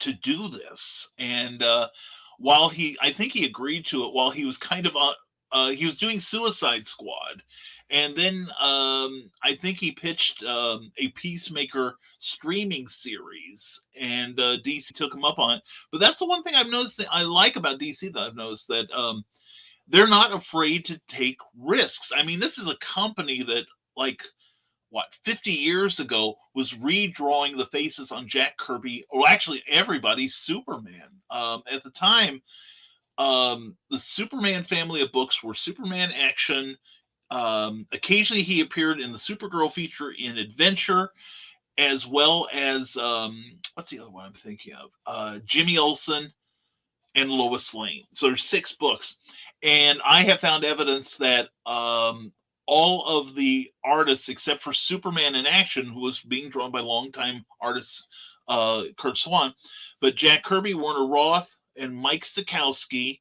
Speaker 1: to do this, and while I think he agreed to it while he was kind of he was doing Suicide Squad, and then I think he pitched a Peacemaker streaming series, and DC took him up on it. But that's the one thing I've noticed that I like about DC, that I've noticed that they're not afraid to take risks. I mean, this is a company that, like, 50 years ago was redrawing the faces on Jack Kirby, or actually everybody's Superman. At the time, the Superman family of books were Superman Action. Occasionally he appeared in the Supergirl feature in Adventure, as well as, what's the other one I'm thinking of? Jimmy Olsen and Lois Lane. So there's 6 books. And I have found evidence that all of the artists, except for Superman in Action, who was being drawn by longtime artists Kurt Swan, but Jack Kirby, Werner Roth, and Mike Sikowski,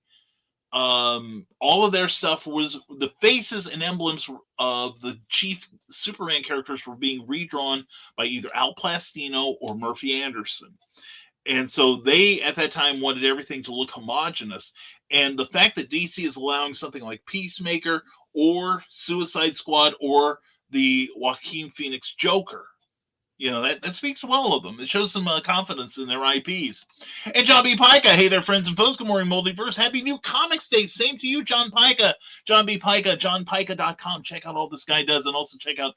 Speaker 1: all of their stuff was, the faces and emblems of the chief Superman characters were being redrawn by either Al Plastino or Murphy Anderson. And so they, at that time, wanted everything to look homogenous. And the fact that DC is allowing something like Peacemaker or Suicide Squad or the Joaquin Phoenix Joker, that speaks well of them. It shows some confidence in their IPs. And John B. Pica, hey there, friends and foes. Good morning, Multiverse. Happy New Comics Day. Same to you, John Pica. John B. Pica, johnpica.com. Check out all this guy does, and also check out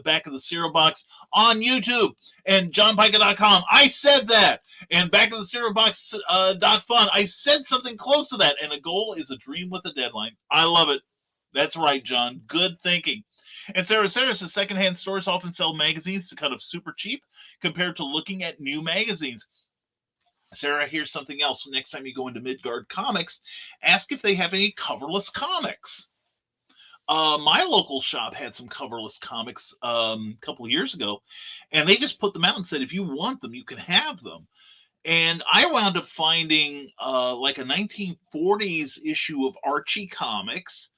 Speaker 1: Back of the Cereal Box on YouTube. And johnpica.com. I said that. And Back of the Cereal Box .fun. I said something close to that. And a goal is a dream with a deadline. I love it. That's right, John. Good thinking. And Sarah says secondhand stores often sell magazines to cut up super cheap compared to looking at new magazines. Sarah, here's something else. Next time you go into Midgard Comics, ask if they have any coverless comics. My local shop had some coverless comics a couple of years ago, and they just put them out and said, if you want them, you can have them. And I wound up finding like a 1940s issue of Archie Comics.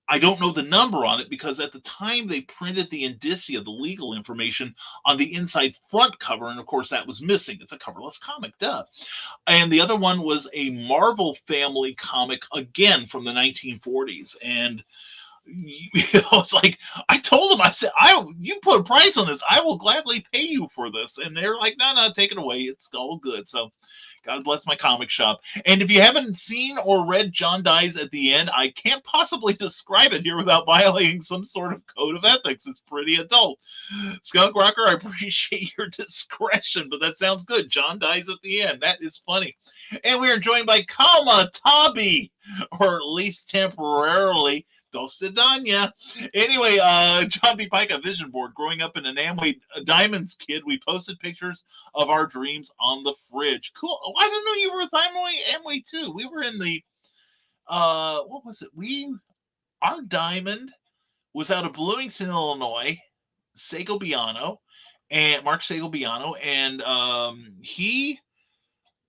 Speaker 1: I don't know the number on it because at the time they printed the indicia, the legal information, on the inside front cover. And of course, that was missing. It's a coverless comic, duh. And the other one was a Marvel Family comic, again from the 1940s. And it's like, I told them, I said, you put a price on this, I will gladly pay you for this. And they're like, no, take it away. It's all good. So God bless my comic shop. And if you haven't seen or read John Dies at the End, I can't possibly describe it here without violating some sort of code of ethics. It's pretty adult. Skunk Rocker, I appreciate your discretion, but that sounds good. John Dies at the End. That is funny. And we are joined by Kalma Tabi, or at least temporarily, Dosidanya. Anyway, John B. Pike, a vision board. Growing up in an Amway Diamonds kid, we posted pictures of our dreams on the fridge. Cool. Oh, I didn't know you were with Amway too. We were in the, what was it? Our diamond was out of Bloomington, Illinois, Segobiano, and Mark Segobiano, and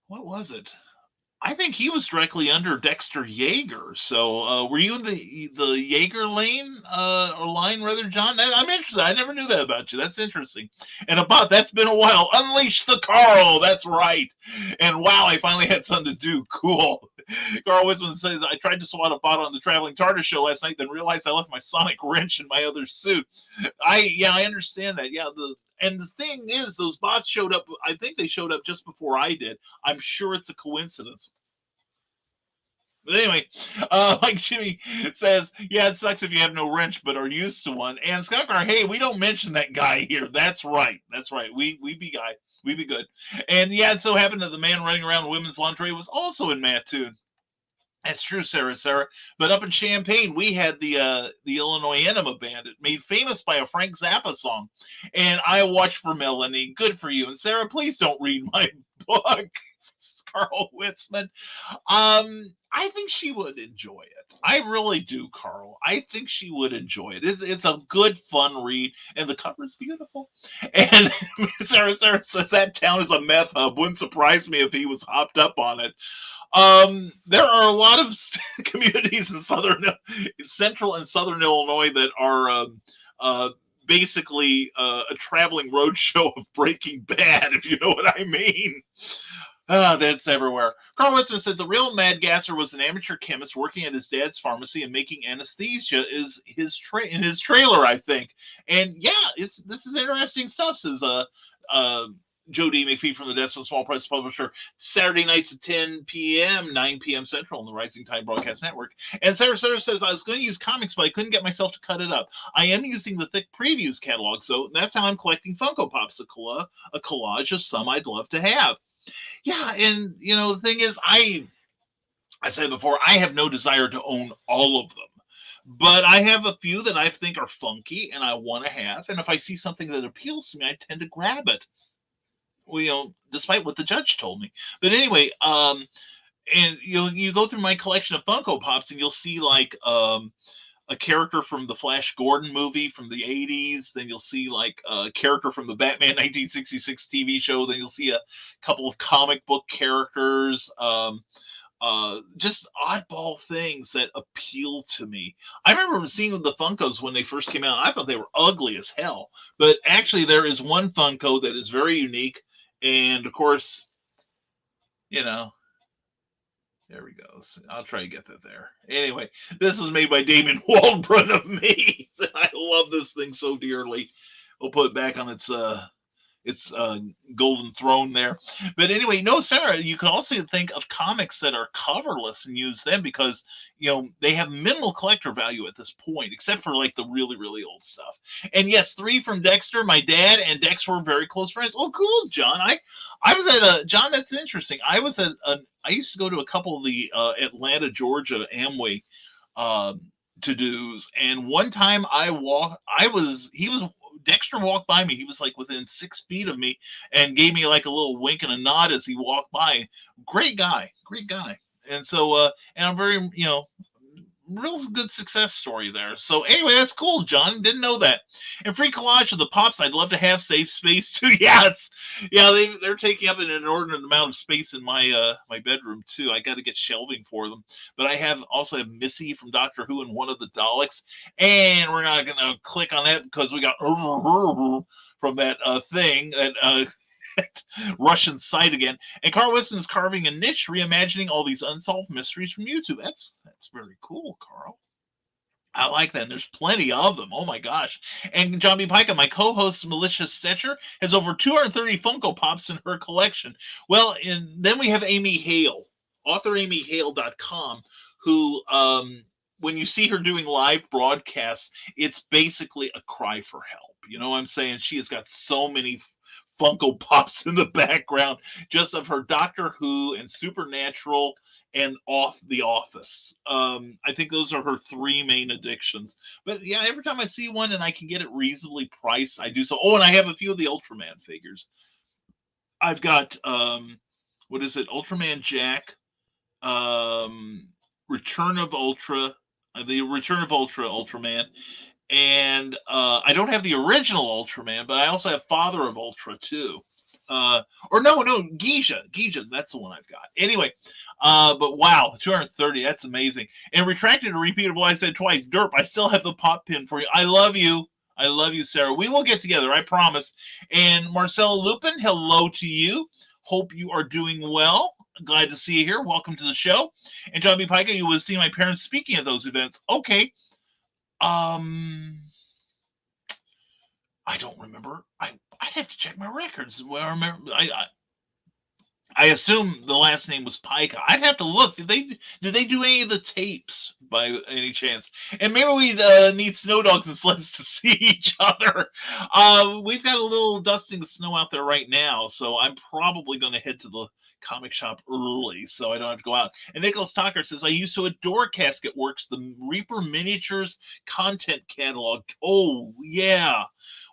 Speaker 1: what was it? I think he was directly under Dexter Yeager. So were you in the Yeager lane or line rather, John? I'm interested. I never knew that about you. That's interesting. And that's been a while. Unleash the Carl. That's right. And wow, I finally had something to do. Cool. Carl Wisman says, I tried to swat a bottle on the Traveling TARDIS show last night, then realized I left my sonic wrench in my other suit. I understand that. Yeah, and the thing is, those bots showed up. I think they showed up just before I did. I'm sure it's a coincidence. But anyway, like Jimmy says, yeah, it sucks if you have no wrench, but are used to one. And Skunkar, hey, we don't mention that guy here. That's right. We be guy. We be good. And yeah, it so happened that the man running around women's lingerie was also in Mattoon. That's true, Sarah. But up in Champaign, we had the Illinois Enema Bandit, made famous by a Frank Zappa song. And I watched for Melanie. Good for you. And Sarah, please don't read my book. Carl Witzman. I think she would enjoy it. I really do, Carl. I think she would enjoy it. It's a good, fun read, and the cover is beautiful. And Sarah says that town is a meth hub. Wouldn't surprise me if he was hopped up on it. There are a lot of communities in central and southern Illinois that are basically a traveling roadshow of Breaking Bad, if you know what I mean. That's everywhere. Carl Winston said the real Mad Gasser was an amateur chemist working at his dad's pharmacy and making anesthesia in his trailer, I think. And yeah, this is interesting stuff, says Joe D. McPhee from the Desk of Small Press Publisher, Saturday nights at 10 p.m., 9 p.m. Central on the Rising Tide Broadcast Network. And Sarah says, I was going to use comics, but I couldn't get myself to cut it up. I am using the Thick Previews catalog, so that's how I'm collecting Funko Pops, a collage of some I'd love to have. Yeah, and the thing is, I said before, I have no desire to own all of them. But I have a few that I think are funky and I want to have. And if I see something that appeals to me, I tend to grab it. Well, despite what the judge told me. But anyway, and you go through my collection of Funko Pops and you'll see like a character from the Flash Gordon movie from the 80s. Then you'll see like a character from the Batman 1966 TV show. Then you'll see a couple of comic book characters. Just oddball things that appeal to me. I remember seeing the Funkos when they first came out. I thought they were ugly as hell. But actually, there is one Funko that is very unique. And of course, there we go. I'll try to get that there. Anyway, this was made by Damon Waldron of me. I love this thing so dearly. We'll put it back on its golden throne there. But anyway, no, Sarah, you can also think of comics that are coverless and use them because, they have minimal collector value at this point, except for like the really, really old stuff. And yes, 3 from Dexter. My dad and Dex were very close friends. Oh, cool, John. I was at John, that's interesting. I used to go to a couple of the Atlanta, Georgia Amway to-dos. And one time Dexter walked by me. He was like within 6 feet of me and gave me like a little wink and a nod as he walked by. Great guy. And so, and I'm very, real good success story there. So anyway, that's cool, John. Didn't know that. And free collage of the pops. I'd love to have safe space too. They're taking up an inordinate amount of space in my my bedroom too. I got to get shelving for them. But I also have Missy from Doctor Who and one of the Daleks, and we're not gonna click on that because we got from that thing that. Russian site again. And Carl Wilson is carving a niche, reimagining all these unsolved mysteries from YouTube. That's very cool, Carl. I like that. And there's plenty of them. Oh my gosh. And John B. Pica, my co-host Militia Stetcher, has over 230 Funko Pops in her collection. Well, and then we have Amy Hale, author.amyhale.com, who when you see her doing live broadcasts, it's basically a cry for help. You know what I'm saying? She has got so many Funko Pops in the background just of her Doctor Who and Supernatural and The Office. I think those are her 3 main addictions. But yeah, every time I see one and I can get it reasonably priced, I do so. Oh, and I have a few of the Ultraman figures. I've got Ultraman Jack, Return of Ultra, Ultraman. And I don't have the original Ultraman, but I also have Father of Ultra too. Giza. That's the one I've got. Anyway, but wow, 230. That's amazing. And retracted and repeatable. I said twice. Derp. I still have the pop pin for you. I love you, Sarah. We will get together. I promise. And Marcella Lupin, hello to you. Hope you are doing well. Glad to see you here. Welcome to the show. And John B. Pica, you will see my parents speaking at those events. Okay. I don't remember. I'd have to check my records. Well, I remember. I assume the last name was Pica. I'd have to look. Did they do any of the tapes by any chance? And maybe we need snow dogs and sleds to see each other. We've got a little dusting of snow out there right now, so I'm probably going to head to the comic shop early so I don't have to go out. And Nicholas Tucker says, I used to adore Casket Works, the Reaper Miniatures content catalog. Oh, yeah.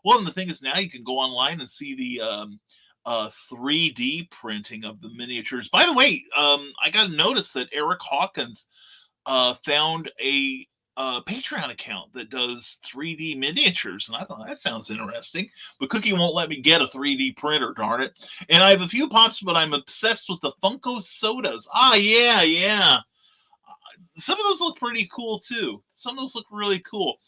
Speaker 1: Well, and the thing is now you can go online and see the 3D printing of the miniatures. By the way, I got to notice that Eric Hawkins found a Patreon account that does 3D miniatures, and I thought that sounds interesting. But Cookie won't let me get a 3D printer, darn it. And I have a few pops, but I'm obsessed with the Funko sodas. Yeah. Some of those look pretty cool too. Some of those look really cool.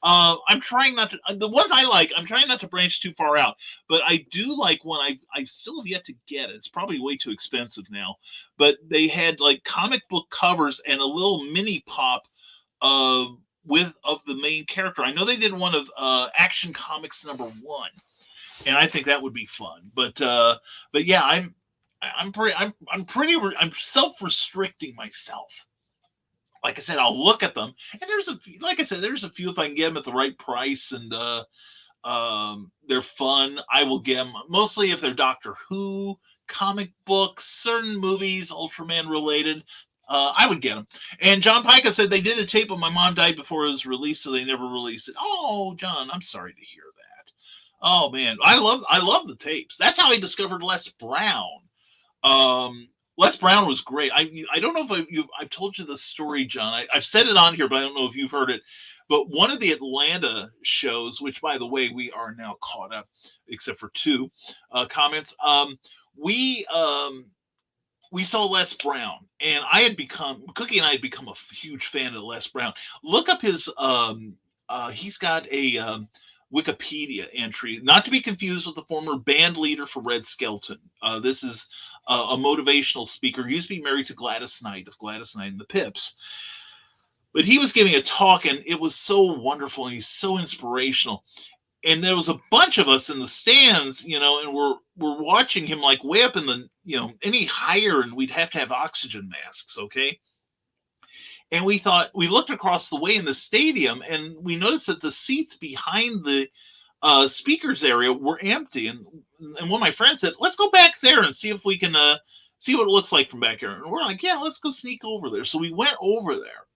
Speaker 1: I'm trying not to. The ones I like, I'm trying not to branch too far out. But I do like one. I still have yet to get it. It's probably way too expensive now. But they had like comic book covers and a little mini pop of the main character. I know they did one of Action Comics #1, and I think that would be fun. But yeah, I'm self-restricting myself. Like I said, I'll look at them, and there's a few if I can get them at the right price and they're fun. I will get them mostly if they're Doctor Who, comic books, certain movies, Ultraman related. I would get them. And John Pica said they did a tape when my mom died before it was released, so they never released it. Oh, John, I'm sorry to hear that. Oh man, I love the tapes. That's how I discovered Les Brown. Les Brown was great. I don't know if I've told you the story, John. I've said it on here, but I don't know if you've heard it. But one of the Atlanta shows, which by the way we are now caught up, except for 2 comments. We saw Les Brown, and Cookie and I had become a huge fan of Les Brown. Look up his, he's got a Wikipedia entry, not to be confused with the former band leader for Red Skelton. This is a motivational speaker. He used to be married to Gladys Knight of Gladys Knight and the Pips. But he was giving a talk, and it was so wonderful, and he's so inspirational. And there was a bunch of us in the stands, and we're watching him like way up in the, any higher, and we'd have to have oxygen masks, okay? And we looked across the way in the stadium, and we noticed that the seats behind the speakers area were empty. And one of my friends said, let's go back there and see if we can see what it looks like from back here. And we're like, yeah, let's go sneak over there. So we went over there.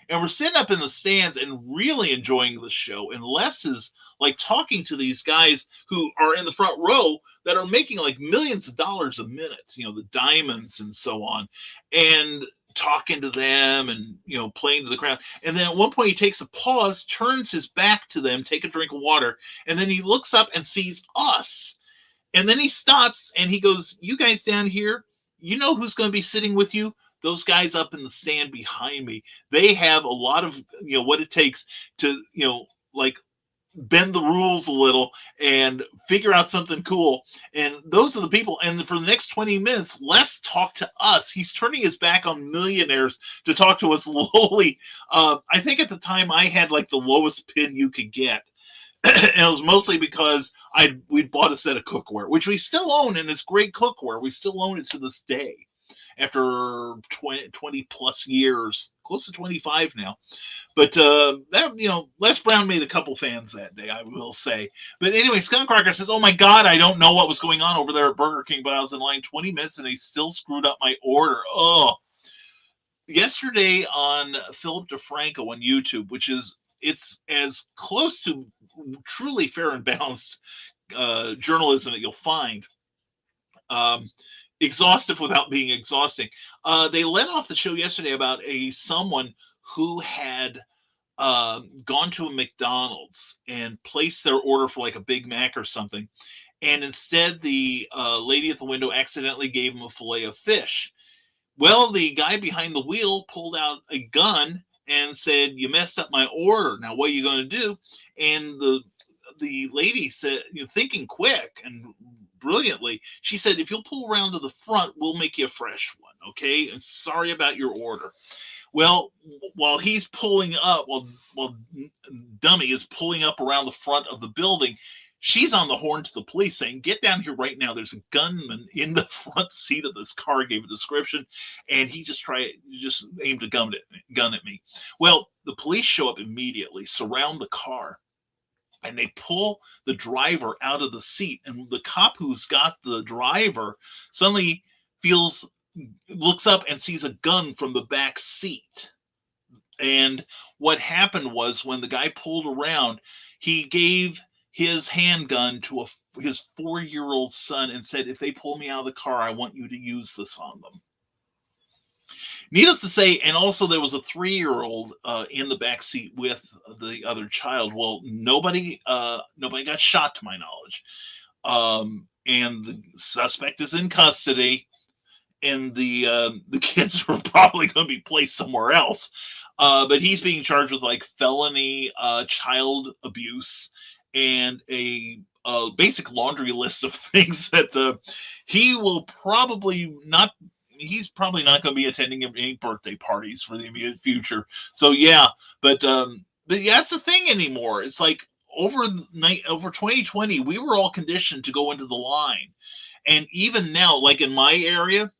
Speaker 1: And we're sitting up in the stands and really enjoying the show. And Les is like talking to these guys who are in the front row that are making like millions of dollars a minute, the diamonds and so on, and talking to them and, playing to the crowd. And then at one point he takes a pause, turns his back to them, take a drink of water, and then he looks up and sees us. And then he stops and he goes, "You guys down here, you know who's going to be sitting with you? Those guys up in the stand behind me. They have a lot of, what it takes to, like bend the rules a little and figure out something cool. And those are the people." And for the next 20 minutes, Les talk to us. He's turning his back on millionaires to talk to us lowly. I think at the time I had like the lowest pin you could get. And it was mostly because we'd bought a set of cookware, which we still own, and it's great cookware. We still own it to this day after 20 plus years, close to 25 now. But that, Les Brown made a couple fans that day, I will say. But anyway, Skunkcracker says, "Oh my God, I don't know what was going on over there at Burger King, but I was in line 20 minutes and they still screwed up my order." Oh, yesterday on Philip DeFranco on YouTube, it's as close to truly fair and balanced journalism that you'll find. Exhaustive without being exhausting. They let off the show yesterday about someone who had gone to a McDonald's and placed their order for like a Big Mac or something. And instead, the lady at the window accidentally gave him a fillet of fish. Well, the guy behind the wheel pulled out a gun and said, "You messed up my order. Now, what are you going to do?" And the lady said, thinking quick and brilliantly, she said, "If you'll pull around to the front, we'll make you a fresh one, okay? And sorry about your order." Well, while he's pulling up, while Dummy is pulling up around the front of the building, she's on the horn to the police saying, "Get down here right now. There's a gunman in the front seat of this car," gave a description, and he just aimed a gun at me. Well, the police show up immediately, surround the car, and they pull the driver out of the seat. And the cop who's got the driver suddenly looks up and sees a gun from the back seat. And what happened was, when the guy pulled around, he gave his handgun to his 4-year-old son and said, "If they pull me out of the car, I want you to use this on them." Needless to say, and also there was a 3-year-old in the back seat with the other child. Well, nobody got shot to my knowledge. And the suspect is in custody, and the kids are probably going to be placed somewhere else. But he's being charged with like felony child abuse and a basic laundry list of things that he's probably not going to be attending any birthday parties for the immediate future. So yeah, but yeah, that's the thing anymore. It's like over 2020, we were all conditioned to go into the line. And even now, like in my area,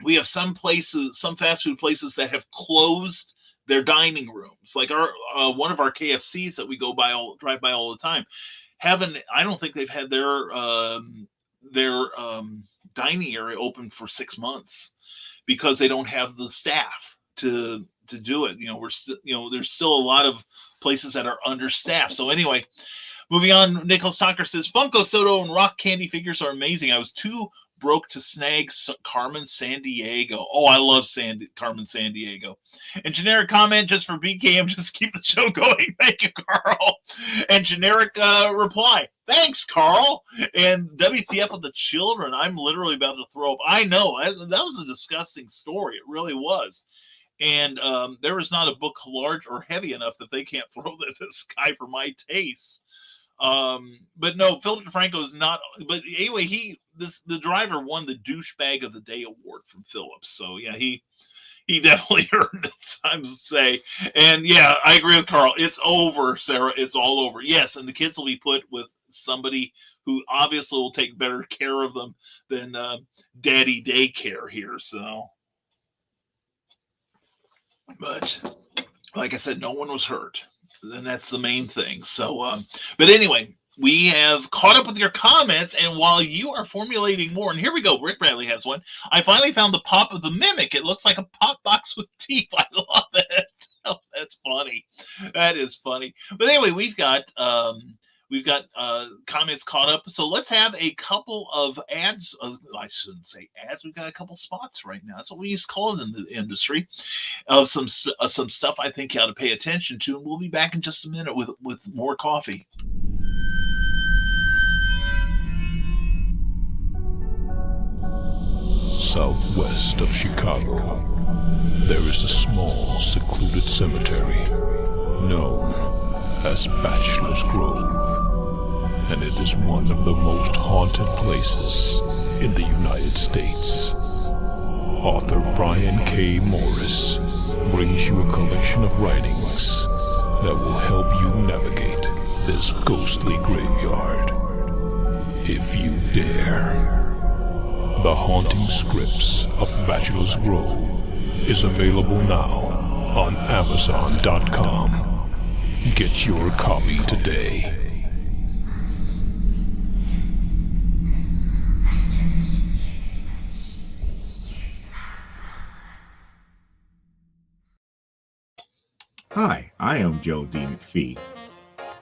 Speaker 1: we have some fast food places that have closed their dining rooms. Like one of our KFCs that we drive by all the time, I don't think they've had their dining area open for 6 months because they don't have the staff to do it. There's still a lot of places that are understaffed. So anyway, moving on, Nicholas Tucker says, "Funko Soto and rock candy figures are amazing. I was too broke to snag Carmen Sandiego." Oh, I love Carmen Sandiego. And generic comment just for BKM, just keep the show going. Thank you, Carl. And generic reply, "Thanks, Carl." And WTF with the children. I'm literally about to throw up. I know, that was a disgusting story. It really was. And there is not a book large or heavy enough that they can't throw this guy for my taste. But no, Philip DeFranco is not. But anyway, the driver won the douchebag of the day award from Phillips. So yeah, he definitely earned it, I would say. And yeah, I agree with Carl. It's over, Sarah. It's all over. Yes, and the kids will be put with somebody who obviously will take better care of them than daddy daycare here. So, but like I said, no one was hurt. And that's the main thing. So, but anyway, we have caught up with your comments, and while you are formulating more, and here we go, Rick Bradley has one. "I finally found the pop of the Mimic. It looks like a pop box with teeth. I love it." Oh, that's funny. That is funny. But anyway, we've got comments caught up. So let's have a couple of ads. I shouldn't say ads. We've got a couple spots right now. That's what we used to call it in the industry, of some stuff I think you ought to pay attention to. And we'll be back in just a minute with more coffee.
Speaker 2: Southwest of Chicago, there is a small, secluded cemetery known as Bachelors Grove, and it is one of the most haunted places in the United States. Author Brian K. Morris brings you a collection of writings that will help you navigate this ghostly graveyard, if you dare. The Haunting Scripts of Bachelors Grove is available now on Amazon.com. Get your copy today.
Speaker 4: Hi, I am Joe D. McPhee.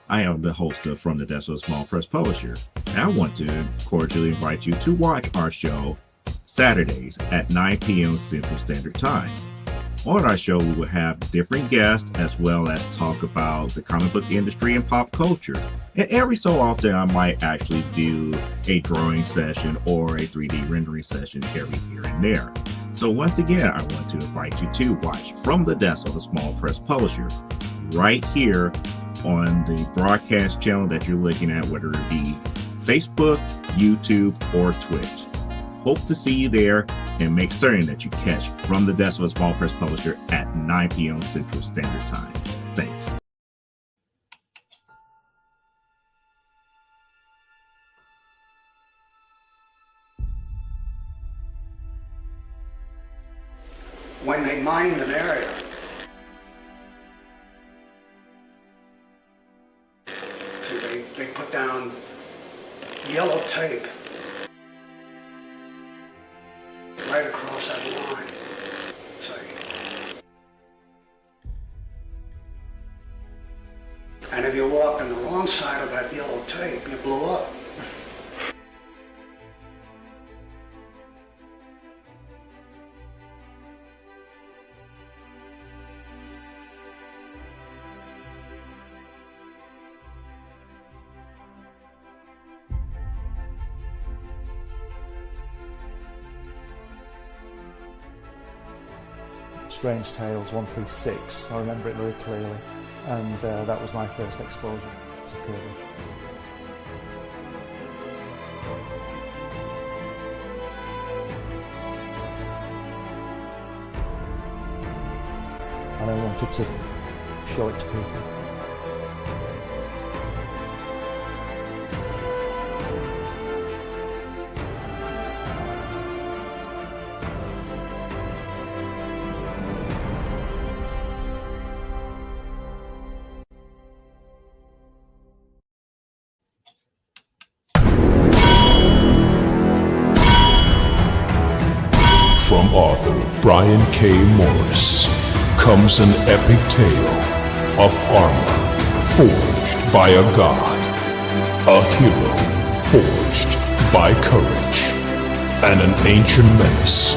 Speaker 4: I am the host of From the Desk of a Small Press Publisher, and I want to cordially invite you to watch our show Saturdays at 9 p.m. Central Standard Time. On our show, we will have different guests as well as talk about the comic book industry and pop culture. And every so often, I might actually do a drawing session or a 3D rendering session every here and there. So once again, I want to invite you to watch From the Desk of a Small Press Publisher right here on the broadcast channel that you're looking at, whether it be Facebook, YouTube, or Twitch. Hope to see you there, and make certain that you catch From the Desk of a Small Press Publisher at 9 p.m. Central Standard Time. Thanks.
Speaker 6: When they mined an area, they put down yellow tape right across that line, see. And if you walked on the wrong side of that yellow tape, you blew up.
Speaker 7: Strange Tales 136, I remember it very clearly, and that was my first exposure to Kirby. And I wanted to show it to people.
Speaker 2: From author Brian K. Morris comes an epic tale of armor forged by a god, a hero forged by courage, and an ancient menace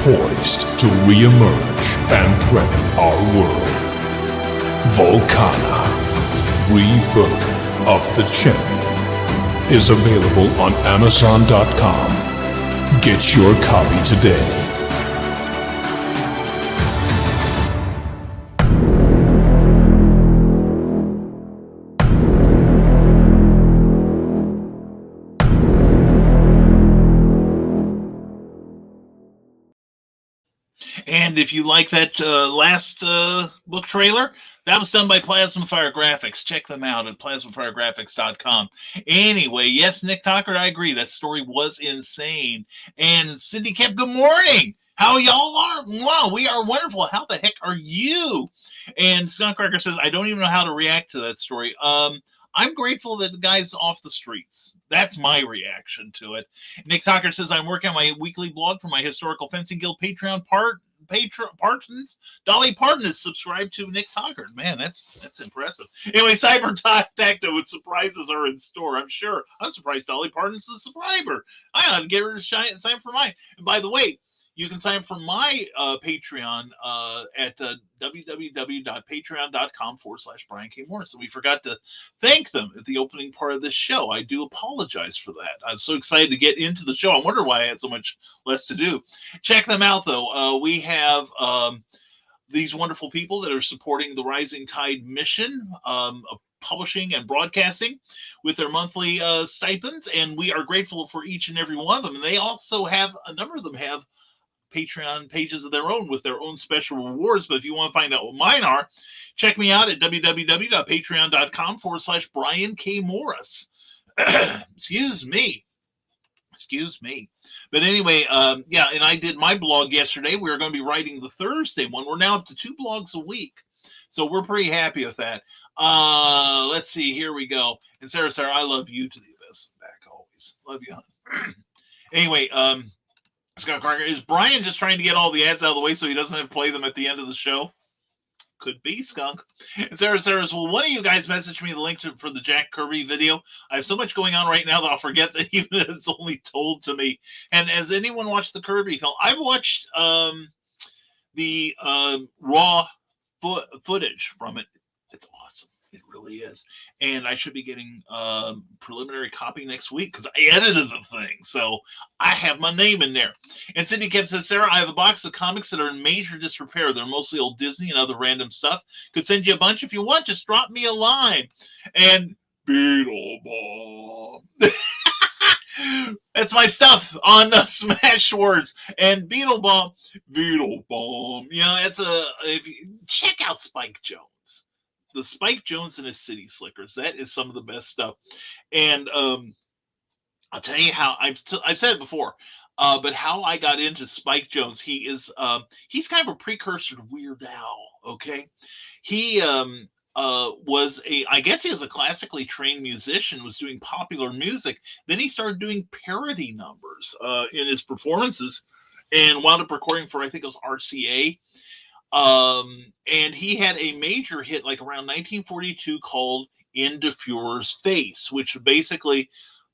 Speaker 2: poised to re-emerge and threaten our world. Volcana, Rebirth of the Champion, is available on Amazon.com. Get your copy today.
Speaker 1: And if you like that last book trailer, that was done by Plasma Fire Graphics. Check them out at plasmafiregraphics.com. Anyway, yes, Nick Tucker, I agree. That story was insane. And Cindy Kemp, good morning. How y'all are? Wow, we are wonderful. How the heck are you? And Scott Cracker says, I don't even know how to react to that story. I'm grateful that the guy's off the streets. That's my reaction to it. Nick Tucker says, I'm working on my weekly blog for my Historical Fencing Guild Patreon part. Parton's. Dolly Parton is subscribed to Nick Cockard. Man, that's impressive. Anyway, Cyber Tacto with surprises are in store. I'm sure. I'm surprised Dolly Parton's a subscriber. I ought to get her to sign for mine. And by the way, you can sign up for my Patreon at www.patreon.com/Brian K. Morris. And we forgot to thank them at the opening part of this show. I do apologize for that. I'm so excited to get into the show. I wonder why I had so much less to do. Check them out, though. We have these wonderful people that are supporting the Rising Tide mission of publishing and broadcasting with their monthly stipends. And we are grateful for each and every one of them. And they also have, a number of them have Patreon pages of their own with their own special rewards. But if you want to find out what mine are, check me out at www.patreon.com/Brian K. Morris. Excuse me. But anyway, yeah, and I did my blog yesterday. We were going to be writing the Thursday one. We're now up to 2 blogs a week. So we're pretty happy with that. Let's see. Here we go. And Sarah, I love you to the abyss. Back always. Love you, hon. Anyway, Scott Carter, is Brian just trying to get all the ads out of the way so he doesn't have to play them at the end of the show? Could be, Skunk. And Sarah's, well, one of you guys messaged me the link for the Jack Kirby video. I have so much going on right now that I'll forget that even it's only told to me. And has anyone watched the Kirby film? I've watched the raw footage from it. It's awesome. It really is. And I should be getting preliminary copy next week because I edited the thing. So I have my name in there. And Cindy Kemp says, Sarah, I have a box of comics that are in major disrepair. They're mostly old Disney and other random stuff. Could send you a bunch if you want. Just drop me a line. And Beetle Bomb. That's my stuff on Smash Words. And Beetle Bomb. You know, if you check out Spike Jones. The Spike Jones and his City Slickers. That is some of the best stuff. And I'll tell you how I've said it before, but how I got into Spike Jones. He's kind of a precursor to Weird Al. Okay, he was I guess he was a classically trained musician, was doing popular music. Then he started doing parody numbers in his performances, and wound up recording for, I think it was RCA. And he had a major hit like around 1942 called Into Fuhrer's Face, which basically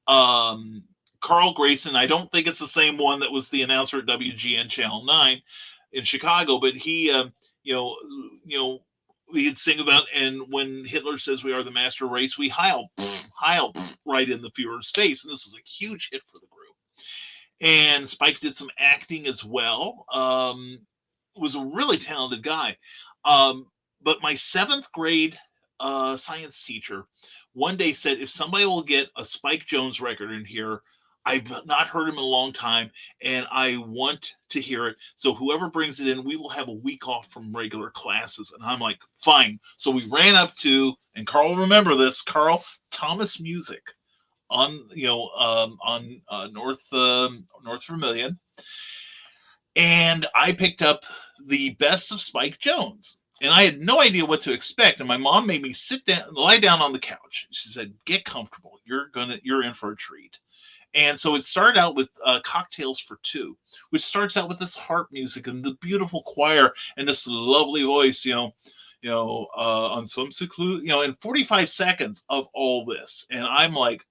Speaker 1: Carl Grayson, I don't think it's the same one that was the announcer at WGN Channel 9 in Chicago, but he he'd sing about, and when Hitler says we are the master race, we Heil right in the Fuhrer's face. And this is a huge hit for the group. And Spike did some acting as well. Was a really talented guy. But my 7th grade science teacher one day said, if somebody will get a Spike Jones record in here, I've not heard him in a long time, and I want to hear it. So whoever brings it in, we will have a week off from regular classes. And I'm like, fine. So we ran up to, and Carl will remember this, Carl, Thomas Music on North Vermilion. And I picked up the best of Spike Jones. And I had no idea what to expect. And my mom made me lie down on the couch. She said, get comfortable. You're in for a treat. And so it started out with Cocktails for Two, which starts out with this harp music and the beautiful choir and this lovely voice, on some secluded, in 45 seconds of all this. And I'm like,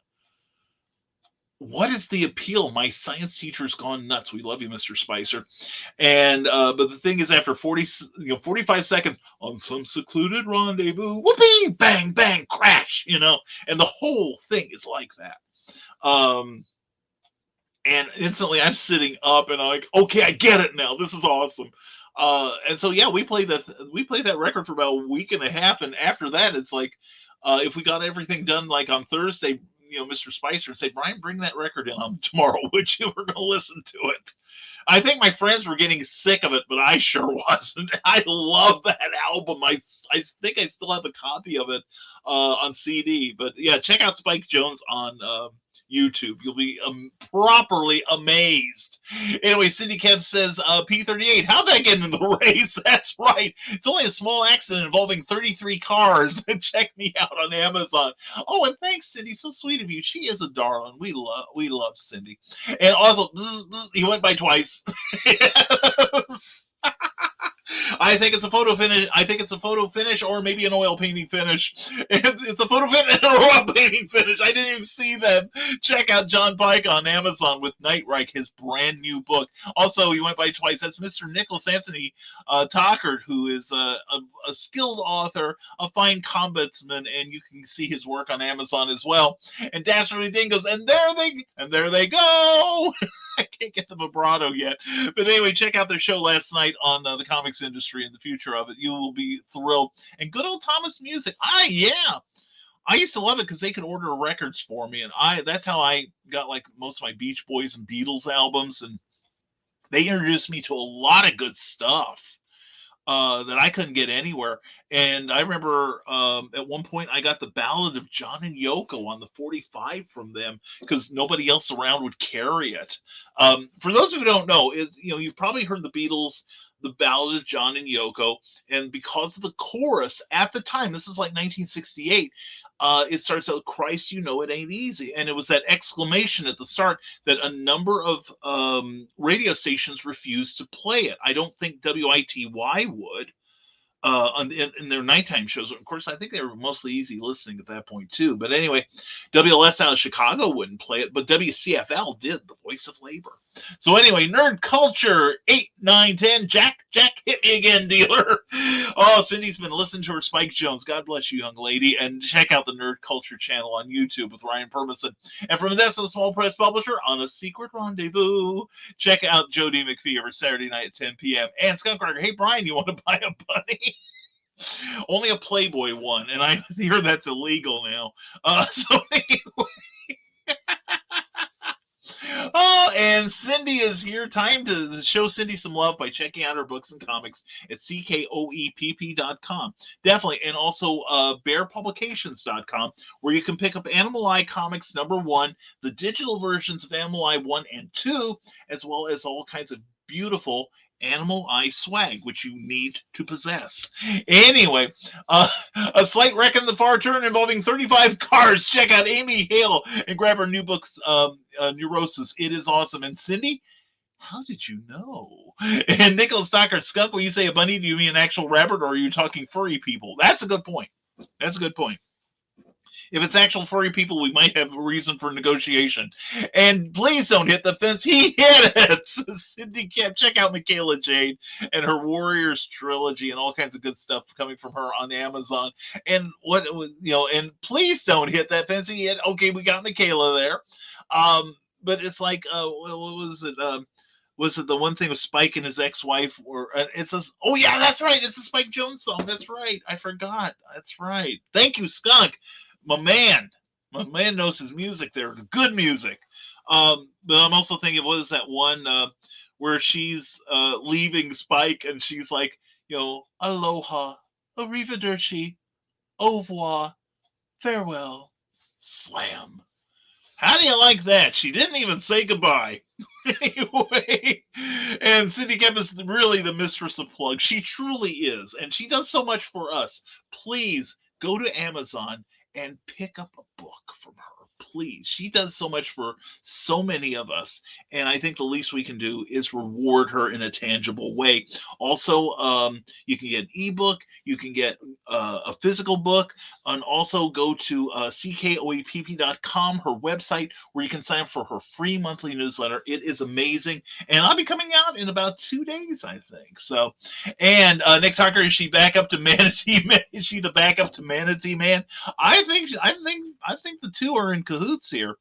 Speaker 1: what is the appeal? My science teacher's gone nuts. We love you, Mr. Spicer. And but the thing is, after 45 seconds, on some secluded rendezvous, whoopee, bang, bang, crash, and the whole thing is like that. And instantly I'm sitting up and I'm like, okay, I get it now. This is awesome. And so, yeah, we played that record for about a week and a half. And after that, it's like, if we got everything done, like on Thursday, Mr. Spicer and say, Brian, bring that record in on tomorrow, which you were going to listen to it. I think my friends were getting sick of it, but I sure wasn't. I love that album. I think I still have a copy of it on CD. But yeah, check out Spike Jones on YouTube. You'll be properly amazed. Anyway, Cindy Kemp says, P38, how'd that get in the race? That's right. It's only a small accident involving 33 cars. Check me out on Amazon. Oh, and thanks, Cindy. So sweet of you. She is a darling. We love Cindy. And also, he went by twice. I think it's a photo finish. I think it's a photo finish, or maybe an oil painting finish. It's a photo finish and an oil painting finish. I didn't even see that. Check out John Pike on Amazon with Nightreich, his brand new book. Also, he went by twice. That's Mr. Nicholas Anthony Tockert, who is a skilled author, a fine combatsman, and you can see his work on Amazon as well. And Dastardly Dingoes, and there they go. I can't get the vibrato yet. But anyway, check out their show last night on the comics industry and the future of it. You will be thrilled. And good old Thomas Music. Yeah. I used to love it because they could order records for me. And that's how I got like most of my Beach Boys and Beatles albums. And they introduced me to a lot of good stuff that I couldn't get anywhere. And I remember at one point I got the Ballad of John and Yoko on the 45 from them because nobody else around would carry it. For those who don't know, you've probably heard the Beatles, the Ballad of John and Yoko, and because of the chorus at the time, this is like 1968, it starts out, Christ, you know it ain't easy. And it was that exclamation at the start that a number of radio stations refused to play it. I don't think WITY would in their nighttime shows. Of course, I think they were mostly easy listening at that point too. But anyway, WLS out of Chicago wouldn't play it, but WCFL did, the voice of labor. So anyway, Nerd Culture 8, 9, 10. Jack, hit me again, dealer. Oh, Cindy's been listening to her Spike Jones. God bless you, young lady. And check out the Nerd Culture channel on YouTube with Ryan Purmison. And from Odessa Small Press Publisher, On a Secret Rendezvous, check out Joe D. McPhee every Saturday night at 10 p.m. And Skunk Cracker, hey, Brian, you want to buy a bunny? Only a Playboy one, and I hear that's illegal now. So anyway. Oh, and Cindy is here. Time to show Cindy some love by checking out her books and comics at CKOEPP.com. Definitely. And also bearpublications.com, where you can pick up Animal Eye Comics #1, the digital versions of Animal Eye 1 and 2, as well as all kinds of beautiful Animal Eye swag, which you need to possess. Anyway, a slight wreck in the far turn involving 35 cars. Check out Amy Hale and grab her new books, Neurosis. It is awesome. And Cindy, how did you know? And Nicholas Stockard, Skunk, when you say a bunny, do you mean an actual rabbit, or are you talking furry people? That's a good point. If it's actual furry people, we might have a reason for negotiation. And please don't hit the fence. He hit it. Cindy Camp. Check out Michaela Jade and her Warriors trilogy and all kinds of good stuff coming from her on Amazon. And and please don't hit that fence. He hit. Okay, we got Michaela there. But it's like, what was it? Was it the one thing with Spike and his ex-wife? Oh yeah, that's right. It's a Spike Jones song. That's right. I forgot. That's right. Thank you, Skunk. My man knows his music there. Good music. But I'm also thinking, what is that one where she's leaving Spike and she's like, aloha, arrivederci, au revoir, farewell, slam. How do you like that? She didn't even say goodbye. Anyway, and Cindy Kemp is really the mistress of plugs. She truly is. And she does so much for us. Please go to Amazon and pick up a book from her, please. She does so much for so many of us, and I think the least we can do is reward her in a tangible way. Also, you can get an ebook, you can get a physical book, and also go to CKOEPP.com, her website, where you can sign up for her free monthly newsletter. It is amazing, and I'll be coming out in about 2 days, I think. So, and Nick Tucker, is she back up to Manatee Man? Is she the backup to Manatee Man? I think the two are in cahoots here.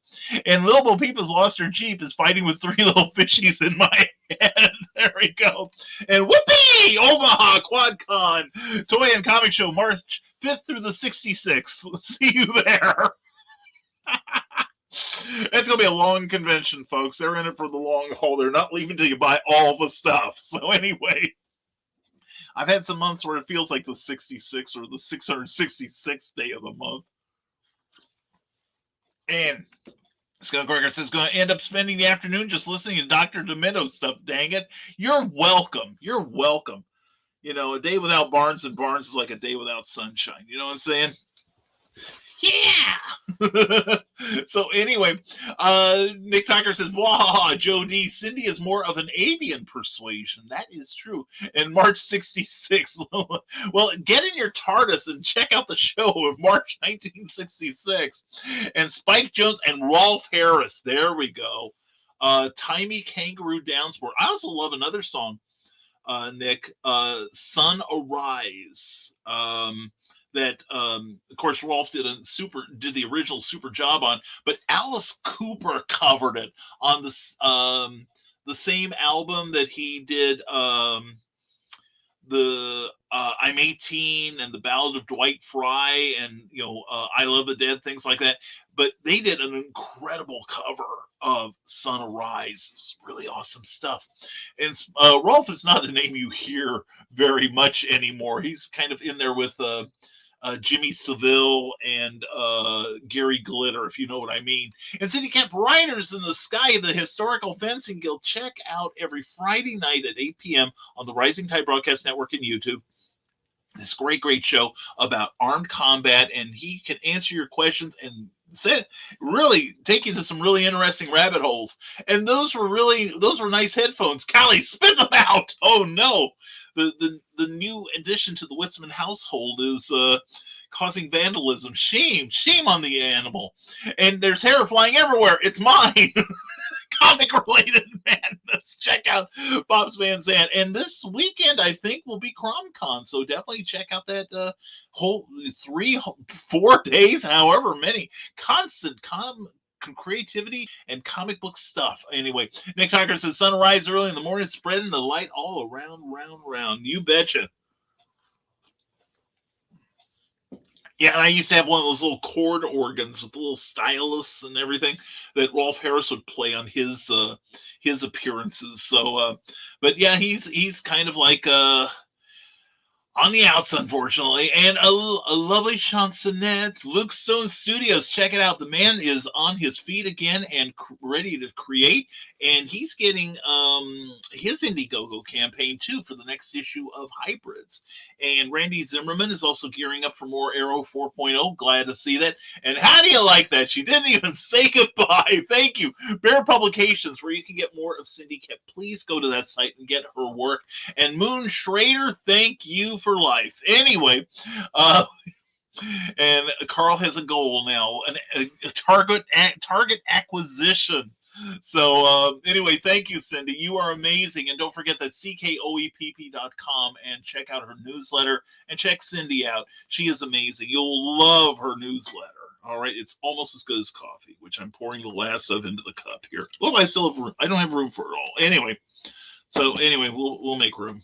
Speaker 1: And Little Bo Peep has lost her Jeep, is fighting with 3 little fishies in my head. There we go. And whoopee! Omaha QuadCon Toy and Comic Show, March 5th through the 66th. See you there. It's going to be a long convention, folks. They're in it for the long haul. They're not leaving till you buy all the stuff. So anyway, I've had some months where it feels like the 66th or the 666th day of the month. And Skunk Cracker says, going to end up spending the afternoon just listening to Dr. Demento stuff. Dang it. You're welcome. You're welcome. A day without Barnes and Barnes is like a day without sunshine. You know what I'm saying? Yeah. So anyway, Nick Tucker says, "Wow, Joe D. Cindy is more of an avian persuasion. That is true." And March '66. Well, get in your TARDIS and check out the show of March 1966. And Spike Jones and Rolf Harris. There we go. Timey Kangaroo Downsport. I also love another song, Nick. Sun Arise. That of course Rolf did the original super job on, but Alice Cooper covered it on the same album that he did the I'm 18 and the Ballad of Dwight Fry and I Love the Dead, things like that. But they did an incredible cover of Sun Arise. It's really awesome stuff. And Rolf is not a name you hear very much anymore. He's kind of in there with Jimmy Seville and Gary Glitter, if you know what I mean. And City Camp Riders in the Sky, the Historical Fencing Guild. Check out every Friday night at 8 p.m. on the Rising Tide Broadcast Network and YouTube. This great show about armed combat, and he can answer your questions and really take you to some really interesting rabbit holes. And those were nice headphones. Callie, spit them out. Oh no. The new addition to the Witzman household is causing vandalism. Shame on the animal. And there's hair flying everywhere. It's mine. Comic related madness. Check out Bob's Van Zandt. And this weekend, I think, will be CromCon. So definitely check out that whole 3-4 days, however many. Constant creativity and comic book stuff. Anyway, Nick Tucker says, "Sunrise early in the morning, spreading the light all around, round. You betcha." Yeah, and I used to have one of those little chord organs with the little stylus and everything that Rolf Harris would play on his appearances. So, but yeah, he's kind of like on the outs, unfortunately. And a lovely chansonette. Luke Stone Studios. Check it out. The man is on his feet again and ready to create. And he's getting his Indiegogo campaign, too, for the next issue of Hybrids. And Randy Zimmerman is also gearing up for more Arrow 4.0. Glad to see that. And how do you like that? She didn't even say goodbye. Thank you. Bear Publications, where you can get more of Cindy Kemp. Please go to that site and get her work. And Moon Schrader, thank you for life. Anyway, and Carl has a goal now, a target acquisition. So anyway, thank you, Cindy. You are amazing. And don't forget that CKOEPP.com and check out her newsletter and check Cindy out. She is amazing. You'll love her newsletter. All right. It's almost as good as coffee, which I'm pouring the last of into the cup here. Well, I still have room. I don't have room for it all. Anyway. So anyway, we'll make room.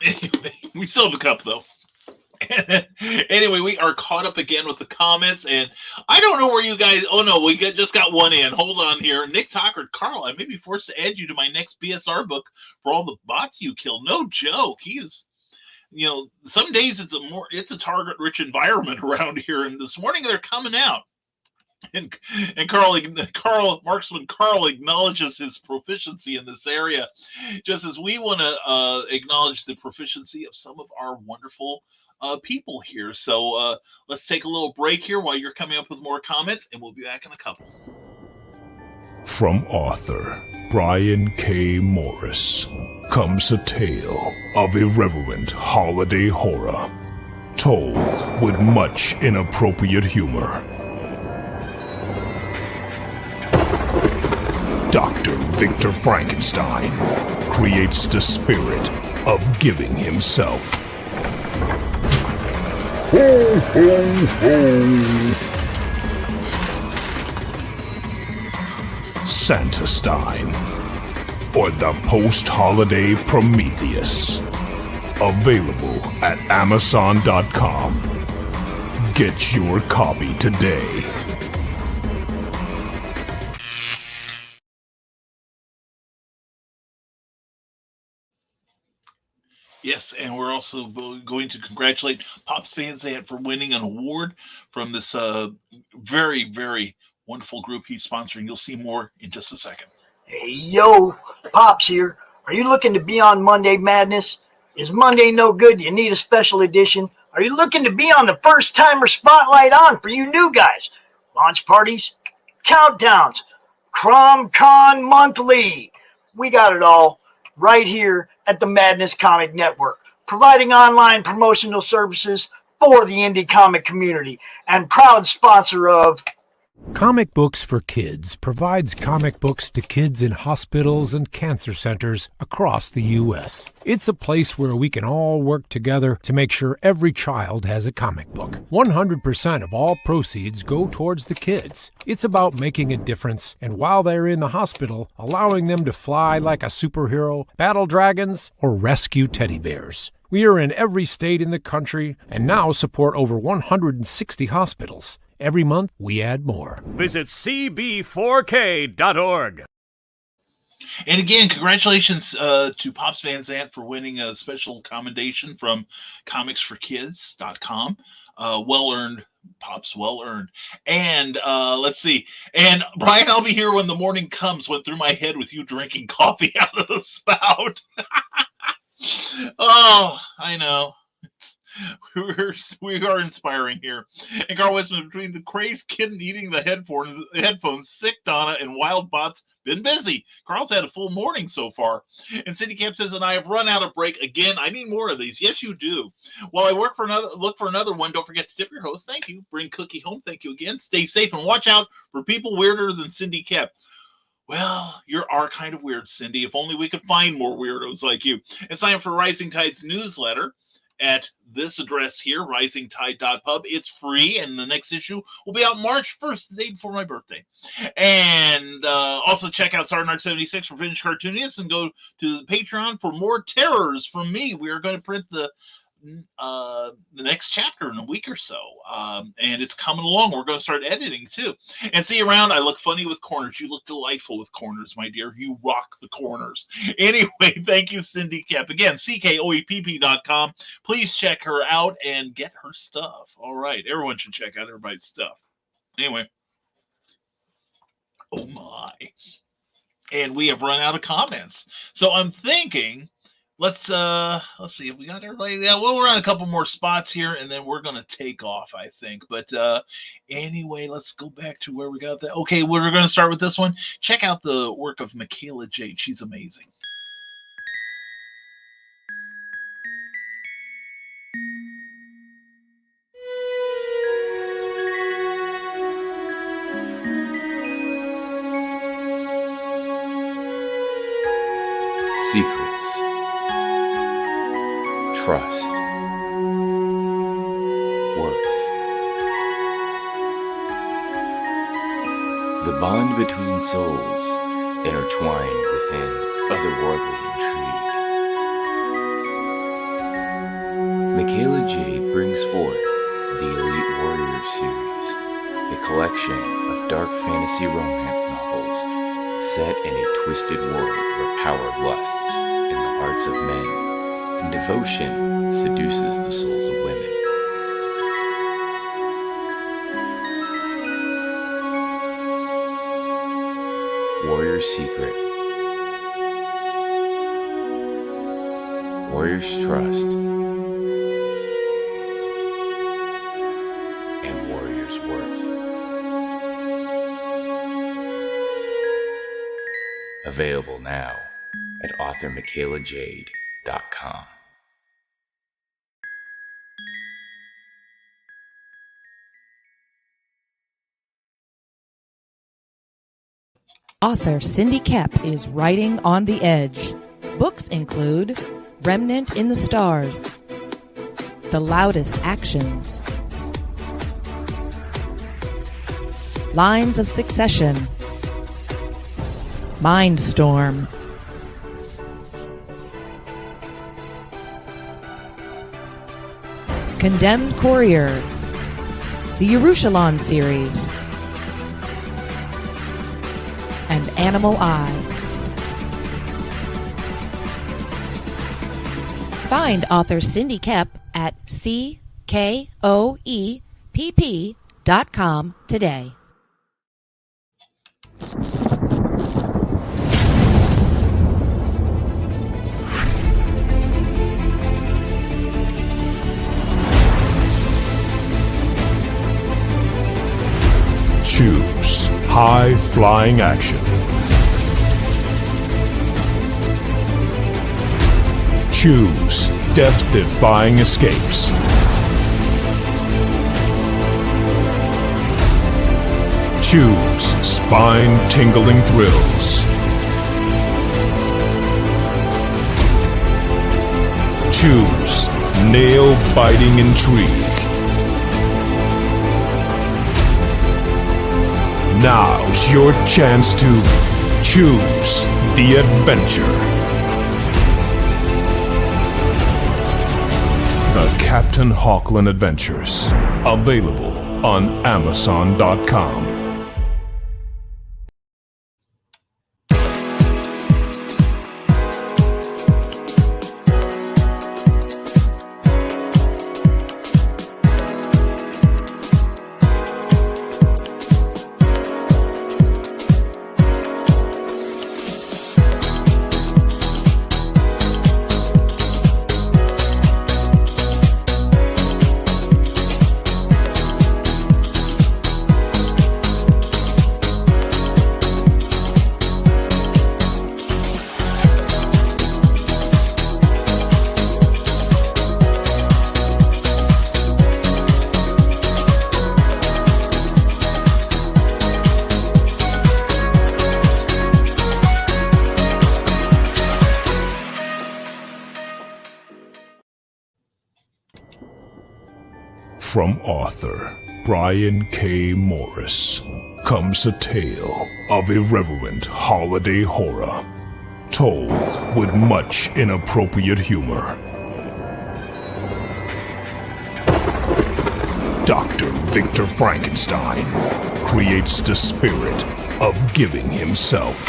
Speaker 1: Anyway, we still have a cup, though. Anyway, we are caught up again with the comments, and I don't know where you guys... Oh, no, we just got one in. Hold on here. Nick Tucker, Carl, I may be forced to add you to my next BSR book for all the bots you killed. No joke. He is... some days it's a target-rich environment around here, and this morning they're coming out. And Marksman Carl acknowledges his proficiency in this area, just as we want to acknowledge the proficiency of some of our wonderful people here. So let's take a little break here while you're coming up with more comments, and we'll be back in a couple.
Speaker 2: From author Brian K. Morris comes a tale of irreverent holiday horror, told with much inappropriate humor. Dr. Victor Frankenstein creates the spirit of giving himself. Ho, ho, ho! Santastein, or the post-holiday Prometheus. Available at Amazon.com. Get your copy today.
Speaker 1: Yes, and we're also going to congratulate Pops Van Zandt for winning an award from this very, very wonderful group he's sponsoring. You'll see more in just a second.
Speaker 8: Hey, yo, Pops here. Are you looking to be on Monday Madness? Is Monday no good? You need a special edition? Are you looking to be on the first timer spotlight on for you new guys? Launch parties, countdowns, CromCon Monthly. We got it all right here at the Madness Comic Network, providing online promotional services for the indie comic community and proud sponsor of
Speaker 9: Comic Books for Kids provides comic books to kids in hospitals and cancer centers across the U.S. It's a place where we can all work together to make sure every child has a comic book. 100% of all proceeds go towards the kids. It's about making a difference, and while they're in the hospital, allowing them to fly like a superhero, battle dragons, or rescue teddy bears. We are in every state in the country and now support over 160 hospitals. Every month, we add more.
Speaker 10: Visit cb4k.org.
Speaker 1: And again, congratulations to Pops Van Zant for winning a special commendation from comicsforkids.com. Well-earned, Pops, well-earned. And let's see. And Brian, I'll be here when the morning comes, went through my head with you drinking coffee out of the spout. Oh, I know. We are inspiring here. And Carl Westman, between the crazed kitten eating the headphones, sick Donna, and wild bots, been busy. Carl's had a full morning so far. And Cindy Camp says, and I have run out of break again. I need more of these. Yes, you do. While I look for another one, don't forget to tip your host. Thank you. Bring Cookie home. Thank you again. Stay safe and watch out for people weirder than Cindy Camp. Well, you are kind of weird, Cindy. If only we could find more weirdos like you. And sign up for Rising Tide's newsletter at this address here, risingtide.pub. It's free, and the next issue will be out March 1st, the day before my birthday. And also check out Sergeant 76 for Vintage Cartoonists, and go to the Patreon for more terrors from me. We are going to print the next chapter in a week or so, and it's coming along. We're going to start editing too. And see you around. I look funny with corners. You look delightful with corners, my dear. You rock the corners. Anyway, thank you, Cindy Camp. Again, CKOEPP.com. Please check her out and get her stuff. All right, everyone should check out everybody's stuff. Anyway, oh my, and we have run out of comments, so I'm thinking, let's see if we got everybody. Yeah, well, we're on a couple more spots here, and then we're gonna take off, I think. But anyway, let's go back to where we got that. Okay, we're gonna start with this one. Check out the work of Michaela Jade. She's amazing.
Speaker 11: Secrets, trust, worth. The bond between souls intertwined within otherworldly intrigue. Michaela Jade brings forth the Elite Warrior series, a collection of dark fantasy romance novels set in a twisted world where power lusts in the hearts of men and devotion seduces the souls of women. Warrior's Secret, Warrior's Trust, and Warrior's Worth. Available now at authormichaelajade.com.
Speaker 12: Author Cindy Kapp is writing on the edge. Books include Remnant in the Stars, The Loudest Actions, Lines of Succession, Mindstorm, Condemned Courier, the Yerushalayim series, and Animal Eye. Find author Cindy Kapp at CKOEPP.com today.
Speaker 2: high-flying action. Choose death-defying escapes. Choose spine-tingling thrills. Choose nail-biting intrigue. Now's your chance to choose the adventure. The Captain Hawkland Adventures. Available on Amazon.com. From author Brian K. Morris comes a tale of irreverent holiday horror, told with much inappropriate humor. Dr. Victor Frankenstein creates the spirit of giving himself.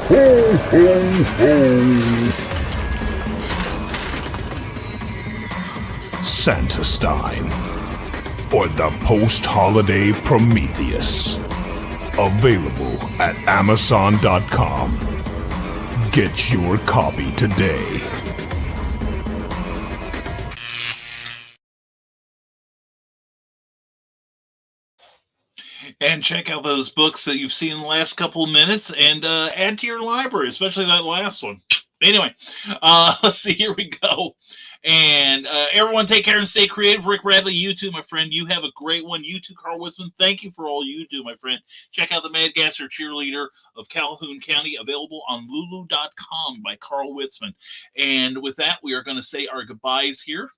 Speaker 2: Ho, ho, ho! Santastein, or the post-holiday Prometheus. Available at Amazon.com. Get your copy today.
Speaker 1: And check out those books that you've seen in the last couple of minutes and add to your library, especially that last one. Anyway, let's see, here we go. And everyone take care and stay creative. Rick Radley, you too, my friend. You have a great one. You too, Carl Wisman. Thank you for all you do, my friend. Check out the Mad Gasser Cheerleader of Calhoun County, available on Lulu.com by Carl Witzman. And with that, we are going to say our goodbyes here,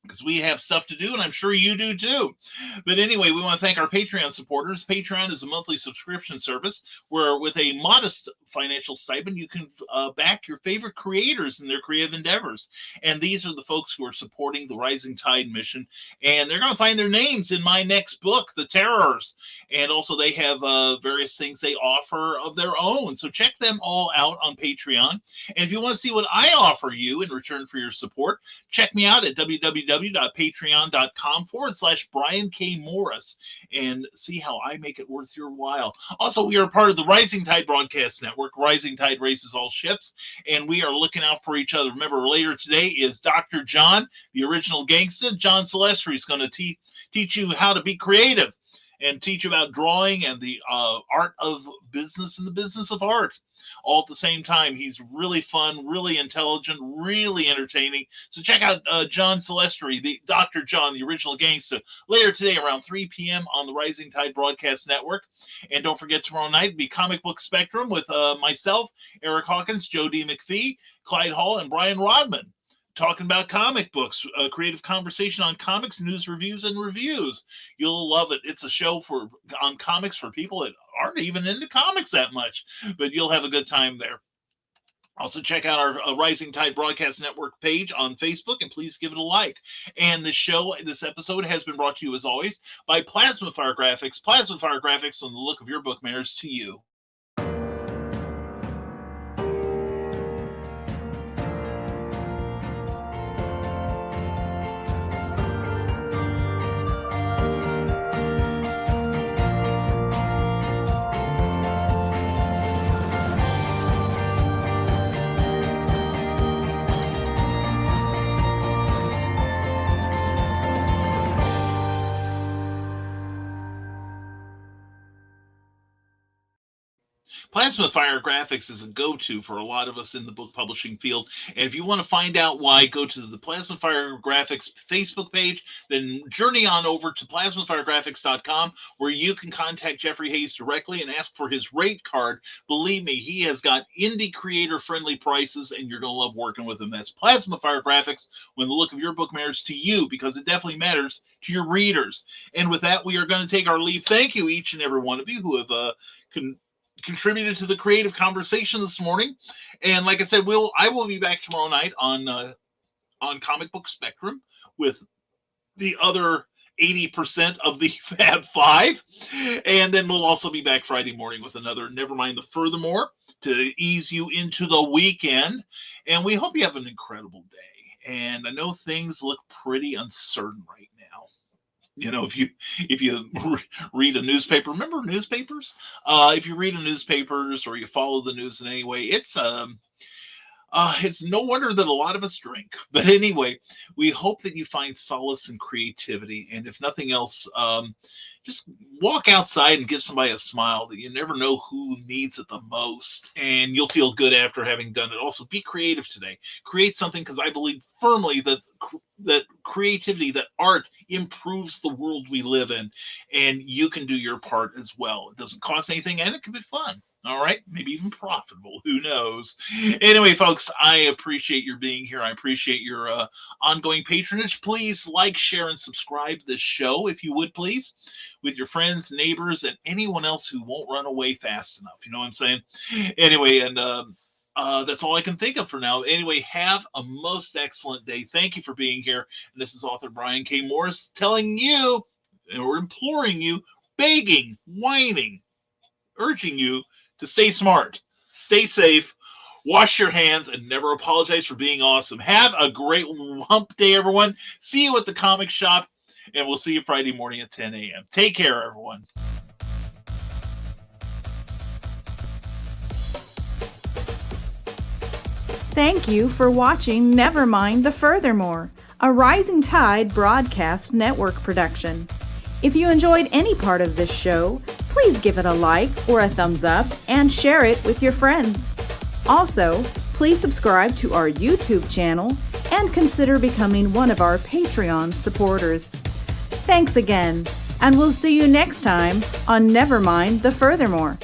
Speaker 1: because we have stuff to do, and I'm sure you do too. But anyway, we want to thank our Patreon supporters. Patreon is a monthly subscription service where, with a modest financial stipend, you can back your favorite creators in their creative endeavors. And these are the folks who are supporting the Rising Tide mission, and they're going to find their names in my next book, The Terrors. And also, they have various things they offer of their own. So check them all out on Patreon. And if you want to see what I offer you in return for your support, check me out at www.patreon.com/Brian K. Morris and see how I make it worth your while. Also, we are part of the Rising Tide Broadcast Network. Rising Tide raises all ships, and we are looking out for each other. Remember, later today is Dr. John, the original gangster. John Celestri is going to teach you how to be creative and teach about drawing and the art of business and the business of art, all at the same time. He's really fun, really intelligent, really entertaining. So check out John Celestri, the Dr. John, the original gangster, later today around 3 p.m. on the Rising Tide Broadcast Network. And don't forget, tomorrow night will be Comic Book Spectrum with myself, Eric Hawkins, Joe D. McPhee, Clyde Hall, and Brian Rodman, talking about comic books, a creative conversation on comics, news, reviews, and reviews. You'll love it. It's a show on comics for people that aren't even into comics that much, but you'll have a good time there. Also, check out our Rising Tide Broadcast Network page on Facebook, and please give it a like. And this episode has been brought to you, as always, by Plasma Fire Graphics. Plasma Fire Graphics, when the look of your book matters to you. Plasma Fire Graphics is a go-to for a lot of us in the book publishing field. And if you want to find out why, go to the Plasma Fire Graphics Facebook page, then journey on over to plasmafiregraphics.com, where you can contact Jeffrey Hayes directly and ask for his rate card. Believe me, he has got indie creator-friendly prices, and you're going to love working with him. That's Plasma Fire Graphics, when the look of your book matters to you, because it definitely matters to your readers. And with that, we are going to take our leave. Thank you, each and every one of you who have contributed to the creative conversation this morning. And like I said, I will be back tomorrow night on Comic Book Spectrum with the other 80% of the Fab Five. And then we'll also be back Friday morning with another Nevermind the Furthermore to ease you into the weekend. And we hope you have an incredible day. And I know things look pretty uncertain right now. You know, if you read a newspaper, remember newspapers? If you read a newspapers or you follow the news in any way, it's no wonder that a lot of us drink. But anyway, we hope that you find solace and creativity. And if nothing else, just walk outside and give somebody a smile. That you never know who needs it the most. And you'll feel good after having done it. Also, be creative today. Create something, because I believe firmly that creativity, that art improves the world we live in. And you can do your part as well. It doesn't cost anything, and it can be fun. All right, maybe even profitable. Who knows? Anyway, folks, I appreciate your being here. I appreciate your ongoing patronage. Please like, share, and subscribe to this show, if you would, please, with your friends, neighbors, and anyone else who won't run away fast enough. You know what I'm saying? Anyway, and that's all I can think of for now. Anyway, have a most excellent day. Thank you for being here. And this is author Brian K. Morris telling you, or imploring you, begging, whining, urging you to stay smart, stay safe, wash your hands, and never apologize for being awesome. Have a great hump day, everyone. See you at the comic shop, and we'll see you Friday morning at 10 a.m. Take care, everyone.
Speaker 5: Thank you for watching Nevermind the Furthermore, a Rising Tide Broadcast Network production. If you enjoyed any part of this show, please give it a like or a thumbs up and share it with your friends. Also, please subscribe to our YouTube channel and consider becoming one of our Patreon supporters. Thanks again, and we'll see you next time on Nevermind the Furthermore.